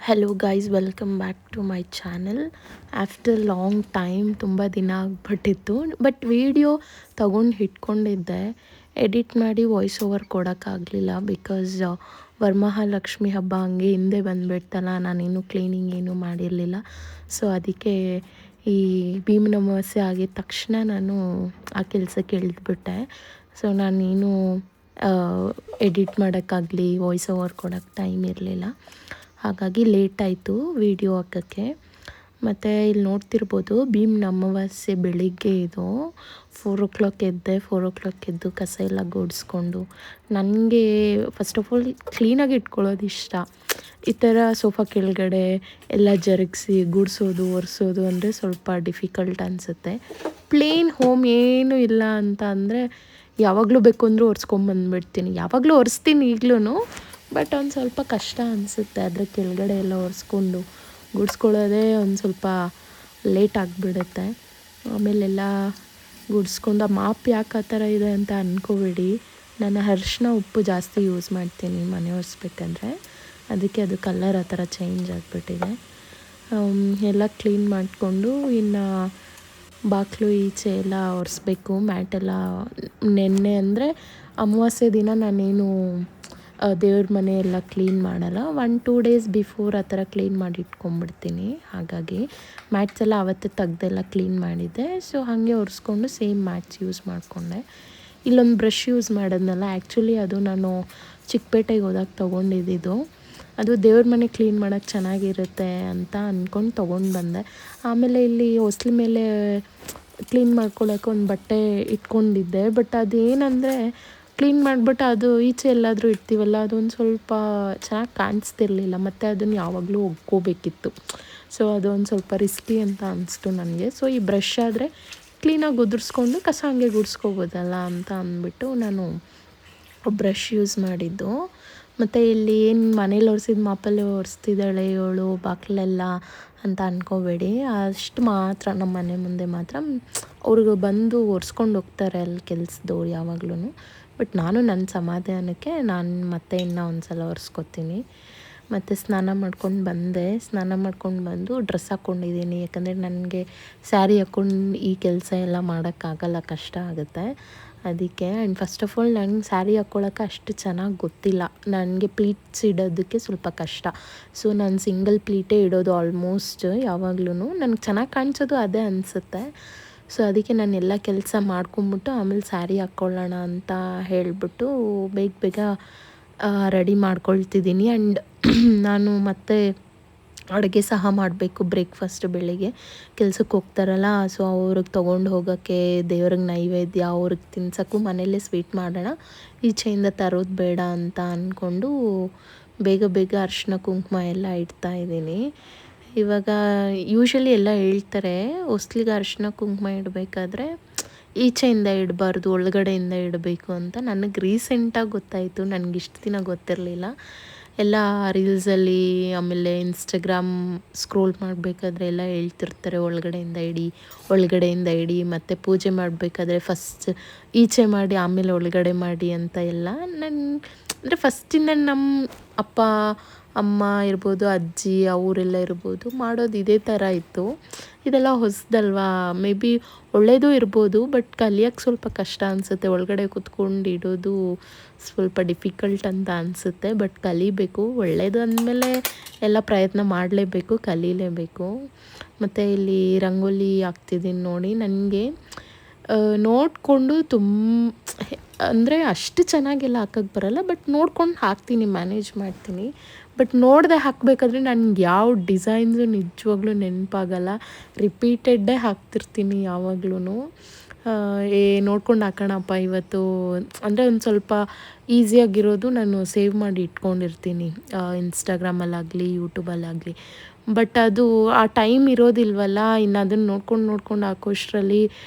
Hello guys, welcome back to my channel. After long time ತುಂಬ ದಿನ ಆಗಿಬಿಟ್ಟಿತ್ತು. But video ತಗೊಂಡು ಇಟ್ಕೊಂಡಿದ್ದೆ, ಎಡಿಟ್ ಮಾಡಿ ವಾಯ್ಸ್ ಓವರ್ ಕೊಡೋಕ್ಕಾಗಲಿಲ್ಲ. ಬಿಕಾಸ್ ವರಮಹಾಲಕ್ಷ್ಮಿ ಹಬ್ಬ ಹಂಗೆ ಹಿಂದೆ ಬಂದುಬಿಡ್ತಲ್ಲ, ನಾನೇನು ಕ್ಲೀನಿಂಗ್ ಏನೂ ಮಾಡಿರಲಿಲ್ಲ. ಸೊ ಅದಕ್ಕೆ ಈ ಭೀಮನ ಅಮಾವಾಸ್ಯೆ ಆಗಿದ ತಕ್ಷಣ ನಾನು ಆ ಕೆಲಸಕ್ಕೆ ಇಳಿದ್ಬಿಟ್ಟೆ. ಸೊ ನಾನೇನು ಎಡಿಟ್ ಮಾಡೋಕ್ಕಾಗಲಿ ವಾಯ್ಸ್ ಓವರ್ ಕೊಡೋಕ್ಕೆ ಟೈಮ್ ಇರಲಿಲ್ಲ. ಹಾಗಾಗಿ ಲೇಟ್ ಆಯಿತು ವೀಡಿಯೋ ಹಾಕೋಕ್ಕೆ. ಮತ್ತು ಇಲ್ಲಿ ನೋಡ್ತಿರ್ಬೋದು, ಭೀಮನ ಅಮಾವಾಸ್ಯೆ ಬೆಳಿಗ್ಗೆ ಇದು 4 o'clock ಎದ್ದೆ. 4 o'clock ಎದ್ದು ಕಸ ಎಲ್ಲ ಗುಡಿಸ್ಕೊಂಡು, ನನಗೆ ಫಸ್ಟ್ ಆಫ್ ಆಲ್ ಕ್ಲೀನಾಗಿ ಇಟ್ಕೊಳ್ಳೋದು ಇಷ್ಟ. ಈ ಥರ ಸೋಫಾ ಕೆಳಗಡೆ ಎಲ್ಲ ಜರುಗಿಸಿ ಗುಡಿಸೋದು ಒರೆಸೋದು ಅಂದರೆ ಸ್ವಲ್ಪ ಡಿಫಿಕಲ್ಟ್ ಅನಿಸುತ್ತೆ. ಪ್ಲೇನ್ ಹೋಮ್ ಏನೂ ಇಲ್ಲ ಅಂತ ಅಂದರೆ ಯಾವಾಗಲೂ ಬೇಕು ಅಂದರೂ ಒರೆಸ್ಕೊಂಬಂದುಬಿಡ್ತೀನಿ. ಯಾವಾಗಲೂ ಒರೆಸ್ತೀನಿ ಈಗಲೂ, ಬಟ್ ಒಂದು ಸ್ವಲ್ಪ ಕಷ್ಟ ಅನಿಸುತ್ತೆ. ಅದ್ರ ಕೆಳಗಡೆ ಎಲ್ಲ ಒರೆಸ್ಕೊಂಡು ಗುಡಿಸ್ಕೊಳ್ಳೋದೇ ಒಂದು ಸ್ವಲ್ಪ ಲೇಟ್ ಆಗಿಬಿಡುತ್ತೆ. ಆಮೇಲೆಲ್ಲ ಗುಡಿಸ್ಕೊಂಡು ಆ ಮಾಪ್ ಯಾಕೆ ಆ ಥರ ಇದೆ ಅಂತ ಅಂದ್ಕೋಬೇಡಿ. ನಾನು ಅರಿಶಿನ ಉಪ್ಪು ಜಾಸ್ತಿ ಯೂಸ್ ಮಾಡ್ತೀನಿ ಮನೆ ಒರೆಸ್ಬೇಕಂದ್ರೆ, ಅದಕ್ಕೆ ಅದು ಕಲರ್ ಆ ಥರ ಚೇಂಜ್ ಆಗಿಬಿಟ್ಟಿದೆ. ಎಲ್ಲ ಕ್ಲೀನ್ ಮಾಡಿಕೊಂಡು ಇನ್ನು ಬಾಗಿಲು ಈಚೆ ಎಲ್ಲ ಒರೆಸ್ಬೇಕು. ಮ್ಯಾಟೆಲ್ಲ ನೆನ್ನೆ ಅಂದರೆ ಅಮಾವಾಸ್ಯೆ ದಿನ ನಾನೇನು ದೇವ್ರ ಮನೆ ಎಲ್ಲ ಕ್ಲೀನ್ ಮಾಡಲ್ಲ. 1-2 days ಬಿಫೋರ್ ಆ ಥರ ಕ್ಲೀನ್ ಮಾಡಿ ಇಟ್ಕೊಂಡ್ಬಿಡ್ತೀನಿ. ಹಾಗಾಗಿ ಮ್ಯಾಟ್ಸ್ ಎಲ್ಲ ಆವತ್ತೇ ತೆಗ್ದೆಲ್ಲ ಕ್ಲೀನ್ ಮಾಡಿದ್ದೆ. ಸೊ ಹಾಗೆ ಒರೆಸ್ಕೊಂಡು ಸೇಮ್ ಮ್ಯಾಟ್ಸ್ ಯೂಸ್ ಮಾಡಿಕೊಂಡೆ. ಇಲ್ಲೊಂದು ಬ್ರಷ್ ಯೂಸ್ ಮಾಡೋದ್ನಲ್ಲ, ಆ್ಯಕ್ಚುಲಿ ಅದು ನಾನು ಚಿಕ್ಕಪೇಟೆಗೆ ಹೋದಾಗ ತೊಗೊಂಡಿದ್ದು. ಅದು ದೇವ್ರ ಮನೆ ಕ್ಲೀನ್ ಮಾಡೋಕ್ಕೆ ಚೆನ್ನಾಗಿರುತ್ತೆ ಅಂತ ಅಂದ್ಕೊಂಡು ತೊಗೊಂಡು ಬಂದೆ. ಆಮೇಲೆ ಇಲ್ಲಿ ಹೊಸ್ಲ ಮೇಲೆ ಕ್ಲೀನ್ ಮಾಡ್ಕೊಳ್ಳೋಕೆ ಒಂದು ಬಟ್ಟೆ ಇಟ್ಕೊಂಡಿದ್ದೆ. ಬಟ್ ಅದೇನಂದರೆ ಕ್ಲೀನ್ ಮಾಡಿಬಿಟ್ಟು ಅದು ಈಚೆ ಎಲ್ಲಾದರೂ ಇಡ್ತೀವಲ್ಲ, ಅದೊಂದು ಸ್ವಲ್ಪ ಚೆನ್ನಾಗಿ ಕಾಣಿಸ್ತಿರ್ಲಿಲ್ಲ. ಮತ್ತು ಅದನ್ನು ಯಾವಾಗಲೂ ಒಗ್ಕೋಬೇಕಿತ್ತು. ಸೊ ಅದೊಂದು ಸ್ವಲ್ಪ ರಿಸ್ಕಿ ಅಂತ ಅನಿಸ್ತು ನನಗೆ. ಸೊ ಈ ಬ್ರಷ್ ಆದರೆ ಕ್ಲೀನಾಗಿ ಉದುರಿಸ್ಕೊಂಡು ಕಸ ಹಂಗೆ ಗುಡಿಸ್ಕೋಬೋದಲ್ಲ ಅಂತ ಅಂದ್ಬಿಟ್ಟು ನಾನು ಬ್ರಷ್ ಯೂಸ್ ಮಾಡಿದ್ದು. ಮತ್ತು ಇಲ್ಲಿ ಏನು ಮನೇಲಿ ಒರೆಸಿದ ಮಾಪಲ್ಲಿ ಒರೆಸ್ತಿದ್ದಾಳೆ ಇವಳು ಬಾಗಿಲೆಲ್ಲ ಅಂತ ಅಂದ್ಕೋಬೇಡಿ. ಅಷ್ಟು ಮಾತ್ರ ನಮ್ಮ ಮನೆ ಮುಂದೆ ಮಾತ್ರ ಅವ್ರಿಗೆ ಬಂದು ಒರೆಸ್ಕೊಂಡು ಹೋಗ್ತಾರೆ ಅಲ್ಲಿ ಕೆಲಸದವ್ರು ಯಾವಾಗ್ಲೂ. ಬಟ್ ನಾನು ನನ್ನ ಸಮಾಧಾನಕ್ಕೆ ನಾನು ಮತ್ತೆ ಇನ್ನೂ ಒಂದು ಸಲ ಒರೆಸ್ಕೊತೀನಿ. ಮತ್ತು ಸ್ನಾನ ಮಾಡ್ಕೊಂಡು ಬಂದೆ. ಸ್ನಾನ ಮಾಡ್ಕೊಂಡು ಬಂದು ಡ್ರೆಸ್ ಹಾಕ್ಕೊಂಡಿದ್ದೀನಿ, ಯಾಕಂದರೆ ನನಗೆ ಸ್ಯಾರಿ ಹಾಕ್ಕೊಂಡು ಈ ಕೆಲಸ ಎಲ್ಲ ಮಾಡೋಕ್ಕಾಗಲ್ಲ, ಕಷ್ಟ ಆಗುತ್ತೆ ಅದಕ್ಕೆ. ಆ್ಯಂಡ್ ಫಸ್ಟ್ ಆಫ್ ಆಲ್ ನಂಗೆ ಸ್ಯಾರಿ ಹಾಕ್ಕೊಳ್ಳೋಕೆ ಅಷ್ಟು ಚೆನ್ನಾಗಿ ಗೊತ್ತಿಲ್ಲ. ನನಗೆ ಪ್ಲೀಟ್ಸ್ ಇಡೋದಕ್ಕೆ ಸ್ವಲ್ಪ ಕಷ್ಟ. ಸೊ ನಾನು ಸಿಂಗಲ್ ಪ್ಲೀಟೇ ಇಡೋದು ಆಲ್ಮೋಸ್ಟ್ ಯಾವಾಗ್ಲೂ. ನನಗೆ ಚೆನ್ನಾಗಿ ಕಾಣಿಸೋದು ಅದೇ ಅನಿಸುತ್ತೆ. ಸೊ ಅದಕ್ಕೆ ನಾನು ಎಲ್ಲ ಕೆಲಸ ಮಾಡ್ಕೊಂಬಿಟ್ಟು ಆಮೇಲೆ ಸ್ಯಾರಿ ಹಾಕ್ಕೊಳ್ಳೋಣ ಅಂತ ಹೇಳಿಬಿಟ್ಟು ಬೇಗ ರೆಡಿ ಮಾಡ್ಕೊಳ್ತಿದ್ದೀನಿ. ಆ್ಯಂಡ್ ನಾನು ಮತ್ತೆ ಅಡುಗೆ ಸಹ ಮಾಡಬೇಕು. ಬ್ರೇಕ್ಫಾಸ್ಟ್ ಬೆಳಿಗ್ಗೆ ಕೆಲ್ಸಕ್ಕೆ ಹೋಗ್ತಾರಲ್ಲ, ಸೊ ಅವ್ರಿಗೆ ತೊಗೊಂಡು ಹೋಗೋಕ್ಕೆ ದೇವ್ರಿಗೆ ನೈವೇದ್ಯ ಅವ್ರಿಗೆ ತಿನ್ಸೋಕ್ಕೂ ಮನೆಯಲ್ಲೇ ಸ್ವೀಟ್ ಮಾಡೋಣ, ಈಚೆಯಿಂದ ತರೋದು ಬೇಡ ಅಂತ ಅಂದ್ಕೊಂಡು ಬೇಗ ಅರಿಶಿನ ಕುಂಕುಮ ಎಲ್ಲ ಇಡ್ತಾಯಿದ್ದೀನಿ. ಇವಾಗ ಯೂಶ್ವಲಿ ಎಲ್ಲ ಹೇಳ್ತಾರೆ ಹೊಸ್ಲಿಗೆ ಅರಿಶಿನ ಕುಂಕುಮ ಇಡಬೇಕಾದ್ರೆ ಈಚೆಯಿಂದ ಇಡಬಾರ್ದು, ಒಳಗಡೆಯಿಂದ ಇಡಬೇಕು ಅಂತ. ನನಗೆ ರೀಸೆಂಟಾಗಿ ಗೊತ್ತಾಯಿತು, ನನಗಿಷ್ಟು ದಿನ ಗೊತ್ತಿರಲಿಲ್ಲ. ಎಲ್ಲ ರೀಲ್ಸಲ್ಲಿ ಆಮೇಲೆ ಇನ್ಸ್ಟಾಗ್ರಾಮ್ ಸ್ಕ್ರೋಲ್ ಮಾಡಬೇಕಾದ್ರೆ ಎಲ್ಲ ಹೇಳ್ತಿರ್ತಾರೆ ಒಳಗಡೆಯಿಂದ ಇಡಿ ಮತ್ತು ಪೂಜೆ ಮಾಡಬೇಕಾದ್ರೆ ಫಸ್ಟ್ ಈಚೆ ಮಾಡಿ ಆಮೇಲೆ ಒಳಗಡೆ ಮಾಡಿ ಅಂತ ಎಲ್ಲ. ಅಂದರೆ ಫಸ್ಟಿಂದ ನಮ್ಮ ಅಪ್ಪ ಅಮ್ಮ ಇರ್ಬೋದು, ಅಜ್ಜಿ ಅವರೆಲ್ಲ ಇರ್ಬೋದು ಮಾಡೋದು ಇದೇ ಥರ ಇತ್ತು. ಇದೆಲ್ಲ ಹೊಸದಲ್ವಾ, ಮೇ ಬಿ ಒಳ್ಳೆಯದು ಇರ್ಬೋದು, ಬಟ್ ಕಲಿಯೋಕ್ಕೆ ಸ್ವಲ್ಪ ಕಷ್ಟ ಅನಿಸುತ್ತೆ. ಒಳಗಡೆ ಕೂತ್ಕೊಂಡು ಇಡೋದು ಸ್ವಲ್ಪ ಡಿಫಿಕಲ್ಟ್ ಅಂತ ಅನಿಸುತ್ತೆ. ಬಟ್ ಕಲಿಬೇಕು. ಒಳ್ಳೆಯದು ಅಂದಮೇಲೆ ಎಲ್ಲ ಪ್ರಯತ್ನ ಮಾಡಲೇಬೇಕು, ಕಲೀಲೇಬೇಕು. ಮತ್ತು ಇಲ್ಲಿ ರಂಗೋಲಿ ಹಾಕ್ತಿದ್ದೀನಿ ನೋಡಿ. ನನಗೆ ನೋಡಿಕೊಂಡು ಅಂದರೆ ಅಷ್ಟು ಚೆನ್ನಾಗೆಲ್ಲ ಹಾಕೋಕ್ಕೆ ಬರೋಲ್ಲ, ಬಟ್ ನೋಡ್ಕೊಂಡು ಹಾಕ್ತೀನಿ, ಮ್ಯಾನೇಜ್ ಮಾಡ್ತೀನಿ. ಬಟ್ ನೋಡದೆ ಹಾಕಬೇಕಾದ್ರೆ ನನಗೆ ಯಾವ ಡಿಸೈನ್ಸು ನಿಜವಾಗ್ಲೂ ನೆನಪಾಗಲ್ಲ. ರಿಪೀಟೆಡ್ಡೇ ಹಾಕ್ತಿರ್ತೀನಿ ಯಾವಾಗ್ಲೂ. ನೋಡ್ಕೊಂಡು ಹಾಕೋಣಪ್ಪ ಇವತ್ತು ಅಂದರೆ ಒಂದು ಸ್ವಲ್ಪ ಈಸಿಯಾಗಿರೋದು ನಾನು ಸೇವ್ ಮಾಡಿ ಇಟ್ಕೊಂಡಿರ್ತೀನಿ, ಇನ್ಸ್ಟಾಗ್ರಾಮಲ್ಲಾಗಲಿ ಯೂಟ್ಯೂಬಲ್ಲಾಗಲಿ. ಬಟ್ ಅದು ಆ ಟೈಮ್ ಇರೋದಿಲ್ವಲ್ಲ, ಇನ್ನು ಅದನ್ನು ನೋಡ್ಕೊಂಡು ಹಾಕೋಷ್ಟರಲ್ಲಿ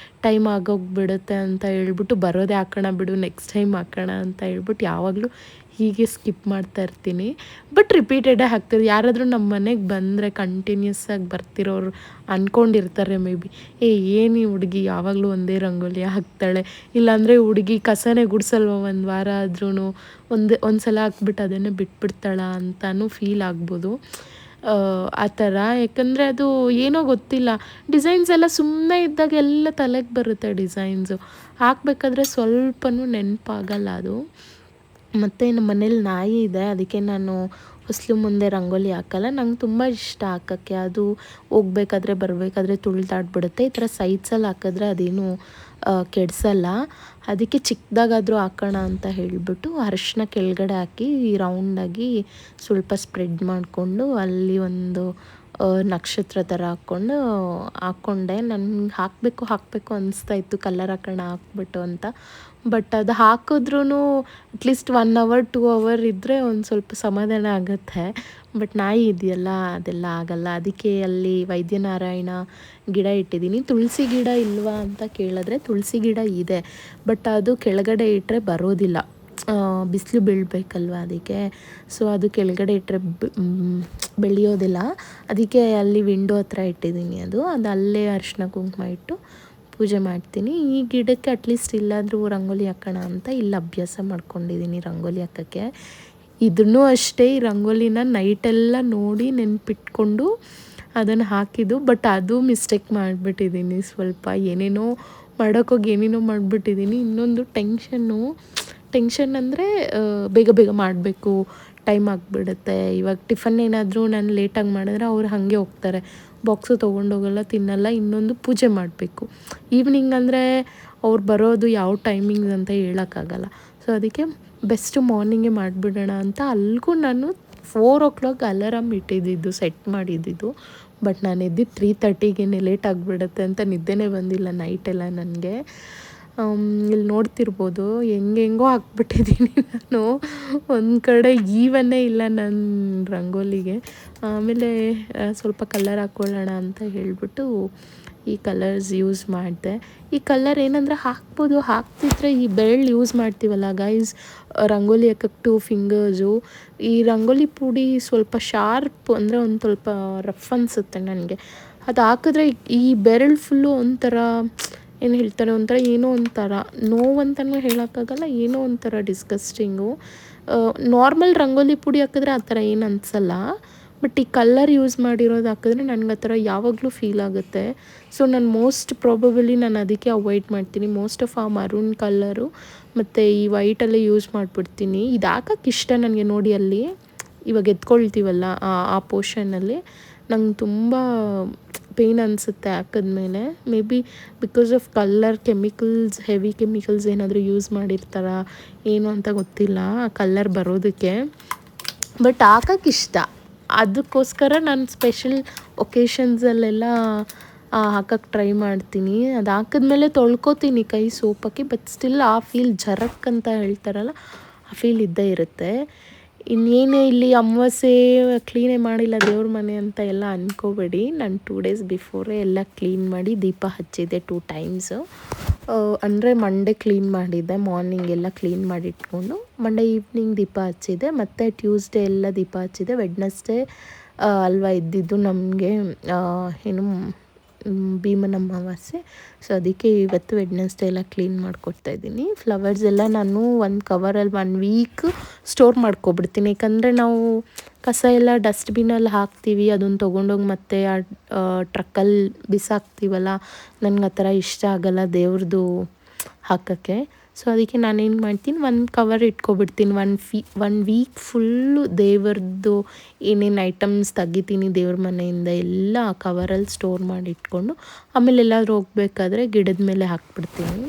ಟೈಮ್ ಆಗೋಗ್ಬಿಡುತ್ತೆ ಅಂತ ಹೇಳ್ಬಿಟ್ಟು ಬರೋದೇ ಹಾಕೋಣ ಬಿಡು, ನೆಕ್ಸ್ಟ್ ಟೈಮ್ ಹಾಕೋಣ ಅಂತ ಹೇಳ್ಬಿಟ್ಟು ಯಾವಾಗಲೂ ಹೀಗೆ ಸ್ಕಿಪ್ ಮಾಡ್ತಾ ಇರ್ತೀನಿ. ಬಟ್ ರಿಪೀಟೆಡೇ ಹಾಕ್ತಿರ್ತೀನಿ. ಯಾರಾದರೂ ನಮ್ಮ ಮನೆಗೆ ಬಂದರೆ ಕಂಟಿನ್ಯೂಸ್ ಆಗಿ ಬರ್ತಿರೋರು ಅಂದ್ಕೊಂಡಿರ್ತಾರೆ ಮೇ ಬಿ, ಏನು ಈ ಹುಡುಗಿ ಯಾವಾಗಲೂ ಒಂದೇ ರಂಗೋಲಿ ಹಾಕ್ತಾಳೆ, ಇಲ್ಲಾಂದರೆ ಹುಡುಗಿ ಕಸನೇ ಗುಡಿಸಲ್ವ ಒಂದು ವಾರ ಆದ್ರೂ ಒಂದು ಸಲ ಹಾಕ್ಬಿಟ್ಟು ಅದನ್ನೇ ಬಿಟ್ಬಿಡ್ತಾಳ ಅಂತಲೂ ಫೀಲ್ ಆಗ್ಬೋದು. ಆ ಥರ. ಯಾಕಂದರೆ ಅದು ಏನೋ ಗೊತ್ತಿಲ್ಲ, ಡಿಸೈನ್ಸ್ ಎಲ್ಲ ಸುಮ್ಮನೆ ಇದ್ದಾಗ ಎಲ್ಲ ತಲೆಗೆ ಬರುತ್ತೆ ಡಿಸೈನ್ಸು, ಹಾಕಬೇಕಾದ್ರೆ ಸ್ವಲ್ಪನೂ ನೆನಪಾಗಲ್ಲ ಅದು. ಮತ್ತು ನಮ್ಮ ಮನೇಲಿ ನಾಯಿ ಇದೆ, ಅದಕ್ಕೆ ನಾನು ಹೊಸ್ಲು ಮುಂದೆ ರಂಗೋಲಿ ಹಾಕಲ್ಲ. ನಂಗೆ ತುಂಬ ಇಷ್ಟ ಹಾಕೋಕ್ಕೆ. ಅದು ಹೋಗ್ಬೇಕಾದ್ರೆ ಬರಬೇಕಾದ್ರೆ ತುಳಿದಾಡ್ಬಿಡುತ್ತೆ. ಈ ಥರ ಸೈಡ್ಸಲ್ಲಿ ಹಾಕಿದ್ರೆ ಅದೇನು ಕೆಡಿಸಲ್ಲ. ಅದಕ್ಕೆ ಚಿಕ್ಕದಾಗಾದರೂ ಹಾಕೋಣ ಅಂತ ಹೇಳಿಬಿಟ್ಟು ಅರಿಶಿನ ಕೆಳಗಡೆ ಹಾಕಿ ರೌಂಡಾಗಿ ಸ್ವಲ್ಪ ಸ್ಪ್ರೆಡ್ ಮಾಡಿಕೊಂಡು ಅಲ್ಲಿ ಒಂದು ನಕ್ಷತ್ರ ಥರ ಹಾಕ್ಕೊಂಡೆ. ನನಗೆ ಹಾಕಬೇಕು ಅನಿಸ್ತಾ ಇತ್ತು, ಕಲರ್ ಹಾಕೋಣ ಹಾಕ್ಬಿಟ್ಟು ಅಂತ. ಬಟ್ ಅದು ಹಾಕಿದ್ರೂ ಅಟ್ಲೀಸ್ಟ್ 1 ಅವರ್ 2 ಅವರ್ ಇದ್ದರೆ ಒಂದು ಸ್ವಲ್ಪ ಸಮಾಧಾನ ಆಗುತ್ತೆ. ಬಟ್ ನಾಯಿ ಇದೆಯಲ್ಲ, ಅದೆಲ್ಲ ಆಗಲ್ಲ. ಅದಕ್ಕೆ ಅಲ್ಲಿ ವೈದ್ಯನಾರಾಯಣ ಗಿಡ ಇಟ್ಟಿದ್ದೀನಿ. ತುಳಸಿ ಗಿಡ ಇಲ್ವಾ ಅಂತ ಕೇಳಿದ್ರೆ ತುಳಸಿ ಗಿಡ ಇದೆ, ಬಟ್ ಅದು ಕೆಳಗಡೆ ಇಟ್ಟರೆ ಬರೋದಿಲ್ಲ, ಬಿಸಿಲು ಬೀಳಬೇಕಲ್ವ ಅದಕ್ಕೆ. ಸೊ ಅದು ಕೆಳಗಡೆ ಇಟ್ಟರೆ ಬೆಳೆಯೋದಿಲ್ಲ. ಅದಕ್ಕೆ ಅಲ್ಲಿ ವಿಂಡೋ ಹತ್ರ ಇಟ್ಟಿದ್ದೀನಿ. ಅದು ಅಲ್ಲೇ ಅರಿಶಿನ ಕುಂಕುಮ ಇಟ್ಟು ಪೂಜೆ ಮಾಡ್ತೀನಿ. ಈ ಗಿಡಕ್ಕೆ ಅಟ್ಲೀಸ್ಟ್ ಇಲ್ಲಾದರೂ ರಂಗೋಲಿ ಹಾಕೋಣ ಅಂತ ಇಲ್ಲಿ ಅಭ್ಯಾಸ ಮಾಡ್ಕೊಂಡಿದ್ದೀನಿ ರಂಗೋಲಿ ಹಾಕೋಕ್ಕೆ. ಇದನ್ನೂ ಅಷ್ಟೇ, ಈ ರಂಗೋಲಿನ ನೈಟೆಲ್ಲ ನೋಡಿ ನೆನ್ಪಿಟ್ಕೊಂಡು ಅದನ್ನು ಹಾಕಿದ್ದು. ಬಟ್ ಅದು ಮಿಸ್ಟೇಕ್ ಮಾಡಿಬಿಟ್ಟಿದ್ದೀನಿ ಸ್ವಲ್ಪ, ಏನೇನೋ ಮಾಡೋಕ್ಕೋಗಿ ಏನೇನೋ ಮಾಡಿಬಿಟ್ಟಿದ್ದೀನಿ. ಇನ್ನೊಂದು ಟೆನ್ಷನ್ ಅಂದರೆ ಬೇಗ ಬೇಗ ಮಾಡಬೇಕು, ಟೈಮ್ ಆಗಿಬಿಡುತ್ತೆ. ಇವಾಗ ಟಿಫನ್ ಏನಾದರೂ ನಾನು ಲೇಟಾಗಿ ಮಾಡಿದ್ರೆ ಅವ್ರು ಹಾಗೆ ಹೋಗ್ತಾರೆ, ಬಾಕ್ಸು ತೊಗೊಂಡೋಗಲ್ಲ, ತಿನ್ನಲ್ಲ. ಇನ್ನೊಂದು ಪೂಜೆ ಮಾಡಬೇಕು ಈವ್ನಿಂಗ್ ಅಂದರೆ ಅವ್ರು ಬರೋದು ಯಾವ ಟೈಮಿಂಗ್ಸ್ ಅಂತ ಹೇಳೋಕ್ಕಾಗಲ್ಲ. ಸೊ ಅದಕ್ಕೆ ಬೆಸ್ಟ್ ಮಾರ್ನಿಂಗೇ ಮಾಡಿಬಿಡೋಣ ಅಂತ ಅಲ್ಲಿಗೂ ನಾನು 4 o'clock ಅಲಾರಾಮ್ ಇಟ್ಟಿದ್ದಿದ್ದು, ಸೆಟ್ ಮಾಡಿದ್ದಿದ್ದು. ಬಟ್ ನಾನು ಎದ್ದಿದ್ದು 3:30ಗೆ ಲೇಟ್ ಆಗಿಬಿಡುತ್ತೆ ಅಂತ ನಿದ್ದೆನೇ ಬಂದಿಲ್ಲ ನೈಟೆಲ್ಲ ನನಗೆ. ಇಲ್ಲಿ ನೋಡ್ತಿರ್ಬೋದು ಹೆಂಗೆಂಗೋ ಹಾಕ್ಬಿಟ್ಟಿದ್ದೀನಿ ನಾನು. ಒಂದು ಕಡೆ ಈವನ್ನೇ ಇಲ್ಲ ನನ್ನ ರಂಗೋಲಿಗೆ. ಆಮೇಲೆ ಸ್ವಲ್ಪ ಕಲರ್ ಹಾಕ್ಕೊಳ್ಳೋಣ ಅಂತ ಹೇಳಿಬಿಟ್ಟು ಈ ಕಲರ್ಸ್ ಯೂಸ್ ಮಾಡಿದೆ. ಈ ಕಲರ್ ಏನಂದರೆ ಹಾಕ್ತಿದ್ರೆ ಈ ಬೆರಳು ಯೂಸ್ ಮಾಡ್ತೀವಲ್ಲ ಗೈಸ್, ರಂಗೋಲಿ ಹಾಕಕ್ಕೆ 2 ಫಿಂಗರ್ಸು. ಈ ರಂಗೋಲಿ ಪುಡಿ ಸ್ವಲ್ಪ ಶಾರ್ಪ್ ಅಂದರೆ ಒಂದು ಸ್ವಲ್ಪ ರಫ್ ಅನಿಸುತ್ತೆ ನನಗೆ. ಅದು ಹಾಕಿದ್ರೆ ಈ ಬೆರಳು ಫುಲ್ಲು ಒಂಥರ ಏನು ಹೇಳ್ತಾರೆ, ಒಂಥರ ಏನೋ ಒಂಥರ ನೋವಂತನೂ ಹೇಳೋಕ್ಕಾಗಲ್ಲ, ಏನೋ ಒಂಥರ ಡಿಸ್ಗಸ್ಟಿಂಗು. ನಾರ್ಮಲ್ ರಂಗೋಲಿ ಪುಡಿ ಹಾಕಿದ್ರೆ ಆ ಥರ ಏನು ಅನಿಸಲ್ಲ, ಬಟ್ ಈ ಕಲ್ಲರ್ ಯೂಸ್ ಮಾಡಿರೋದು ಹಾಕಿದ್ರೆ ನನಗೆ ಆ ಥರ ಯಾವಾಗಲೂ ಫೀಲ್ ಆಗುತ್ತೆ. ಸೊ ನಾನು ಮೋಸ್ಟ್ ಪ್ರಾಬಬಲಿ ನಾನು ಅದಕ್ಕೆ ಅವಾಯ್ಡ್ ಮಾಡ್ತೀನಿ. ಮೋಸ್ಟ್ ಆಫ್ ಆ ಮರೂನ್ ಕಲ್ಲರು ಮತ್ತು ಈ ವೈಟಲ್ಲೇ ಯೂಸ್ ಮಾಡಿಬಿಡ್ತೀನಿ. ಇದು ಹಾಕೋಕ್ಕೆ ಇಷ್ಟ ನನಗೆ. ನೋಡಿ ಅಲ್ಲಿ ಇವಾಗ ಎತ್ಕೊಳ್ತೀವಲ್ಲ ಆ ಪೋರ್ಷನಲ್ಲಿ ನಂಗೆ ತುಂಬ ಪೇಯ್ನ್ ಅನಿಸುತ್ತೆ ಹಾಕಿದ್ಮೇಲೆ. May be because of colour chemicals, heavy chemicals ಏನಾದರೂ ಯೂಸ್ ಮಾಡಿರ್ತಾರ ಏನು ಅಂತ ಗೊತ್ತಿಲ್ಲ ಆ ಕಲ್ಲರ್ ಬರೋದಕ್ಕೆ. ಬಟ್ ಹಾಕೋಕ್ಕೆ ಇಷ್ಟ, ಅದಕ್ಕೋಸ್ಕರ ನಾನು ಸ್ಪೆಷಲ್ ಒಕೇಶನ್ಸಲ್ಲೆಲ್ಲ ಹಾಕೋಕ್ಕೆ ಟ್ರೈ ಮಾಡ್ತೀನಿ. ಅದು ಹಾಕಿದ್ಮೇಲೆ ತೊಳ್ಕೊತೀನಿ ಕೈ ಸೋಪಾಕಿ, ಬಟ್ ಸ್ಟಿಲ್ ಆ ಫೀಲ್ ಜರಕ್ ಅಂತ ಹೇಳ್ತಾರಲ್ಲ, ಆ ಫೀಲ್ ಇದ್ದೇ ಇರುತ್ತೆ. ಇನ್ನೇನೇ ಇಲ್ಲಿ ಅಮಾವಾಸ್ಯೆ ಕ್ಲೀನೇ ಮಾಡಿಲ್ಲ ದೇವ್ರ ಮನೆ ಅಂತ ಎಲ್ಲ ಅಂದ್ಕೋಬೇಡಿ. ನಾನು 2 days ಬಿಫೋರೇ ಎಲ್ಲ ಕ್ಲೀನ್ ಮಾಡಿ ದೀಪ ಹಚ್ಚಿದ್ದೆ 2 times. ಅಂದರೆ ಮಂಡೇ ಕ್ಲೀನ್ ಮಾಡಿದ್ದೆ, ಮಾರ್ನಿಂಗ್ ಎಲ್ಲ ಕ್ಲೀನ್ ಮಾಡಿ ಇಟ್ಕೊಂಡು ಮಂಡೇ ಈವ್ನಿಂಗ್ ದೀಪ ಹಚ್ಚಿದ್ದೆ, ಮತ್ತು ಟ್ಯೂಸ್ಡೇ ಎಲ್ಲ ದೀಪ ಹಚ್ಚಿದ್ದೆ. ವೆಡ್ನೆಸ್ಡೇ ಅಲ್ವಾ ಇದ್ದಿದ್ದು ನಮಗೆ ಏನು ಭೀಮನ ಅಮಾವಾಸ್ಯೆ. ಸೊ ಅದಕ್ಕೆ ಇವತ್ತು ವೆಡ್ನೆಸ್ಡೇ ಎಲ್ಲ ಕ್ಲೀನ್ ಮಾಡ್ಕೊಡ್ತಾಯಿದ್ದೀನಿ. ಫ್ಲವರ್ಸ್ ಎಲ್ಲ ನಾನು ಒಂದು ಕವರಲ್ಲಿ 1 week ಸ್ಟೋರ್ ಮಾಡ್ಕೊಬಿಡ್ತೀನಿ. ಯಾಕಂದರೆ ನಾವು ಕಸ ಎಲ್ಲ ಡಸ್ಟ್ಬಿನಲ್ಲಿ ಹಾಕ್ತೀವಿ, ಅದನ್ನು ತೊಗೊಂಡೋಗಿ ಮತ್ತೆ ಟ್ರಕ್ಕಲ್ಲಿ ಬಿಸಾಕ್ತೀವಲ್ಲ, ನನಗೆ ಆ ಥರ ಇಷ್ಟ ಆಗೋಲ್ಲ ದೇವ್ರದ್ದು ಹಾಕೋಕ್ಕೆ. ಸೊ ಅದಕ್ಕೆ ನಾನೇನು ಮಾಡ್ತೀನಿ, 1 ಕವರ್ ಇಟ್ಕೊಬಿಡ್ತೀನಿ. 1 week ಫುಲ್ಲು ದೇವ್ರದ್ದು ಏನೇನು ಐಟಮ್ಸ್ ತೆಗಿತೀನಿ ದೇವ್ರ ಮನೆಯಿಂದ ಎಲ್ಲ ಆ ಕವರಲ್ಲಿ ಸ್ಟೋರ್ ಮಾಡಿ ಇಟ್ಕೊಂಡು ಆಮೇಲೆ ಎಲ್ಲಾದರೂ ಹೋಗ್ಬೇಕಾದ್ರೆ ಗಿಡದ ಮೇಲೆ ಹಾಕ್ಬಿಡ್ತೀನಿ.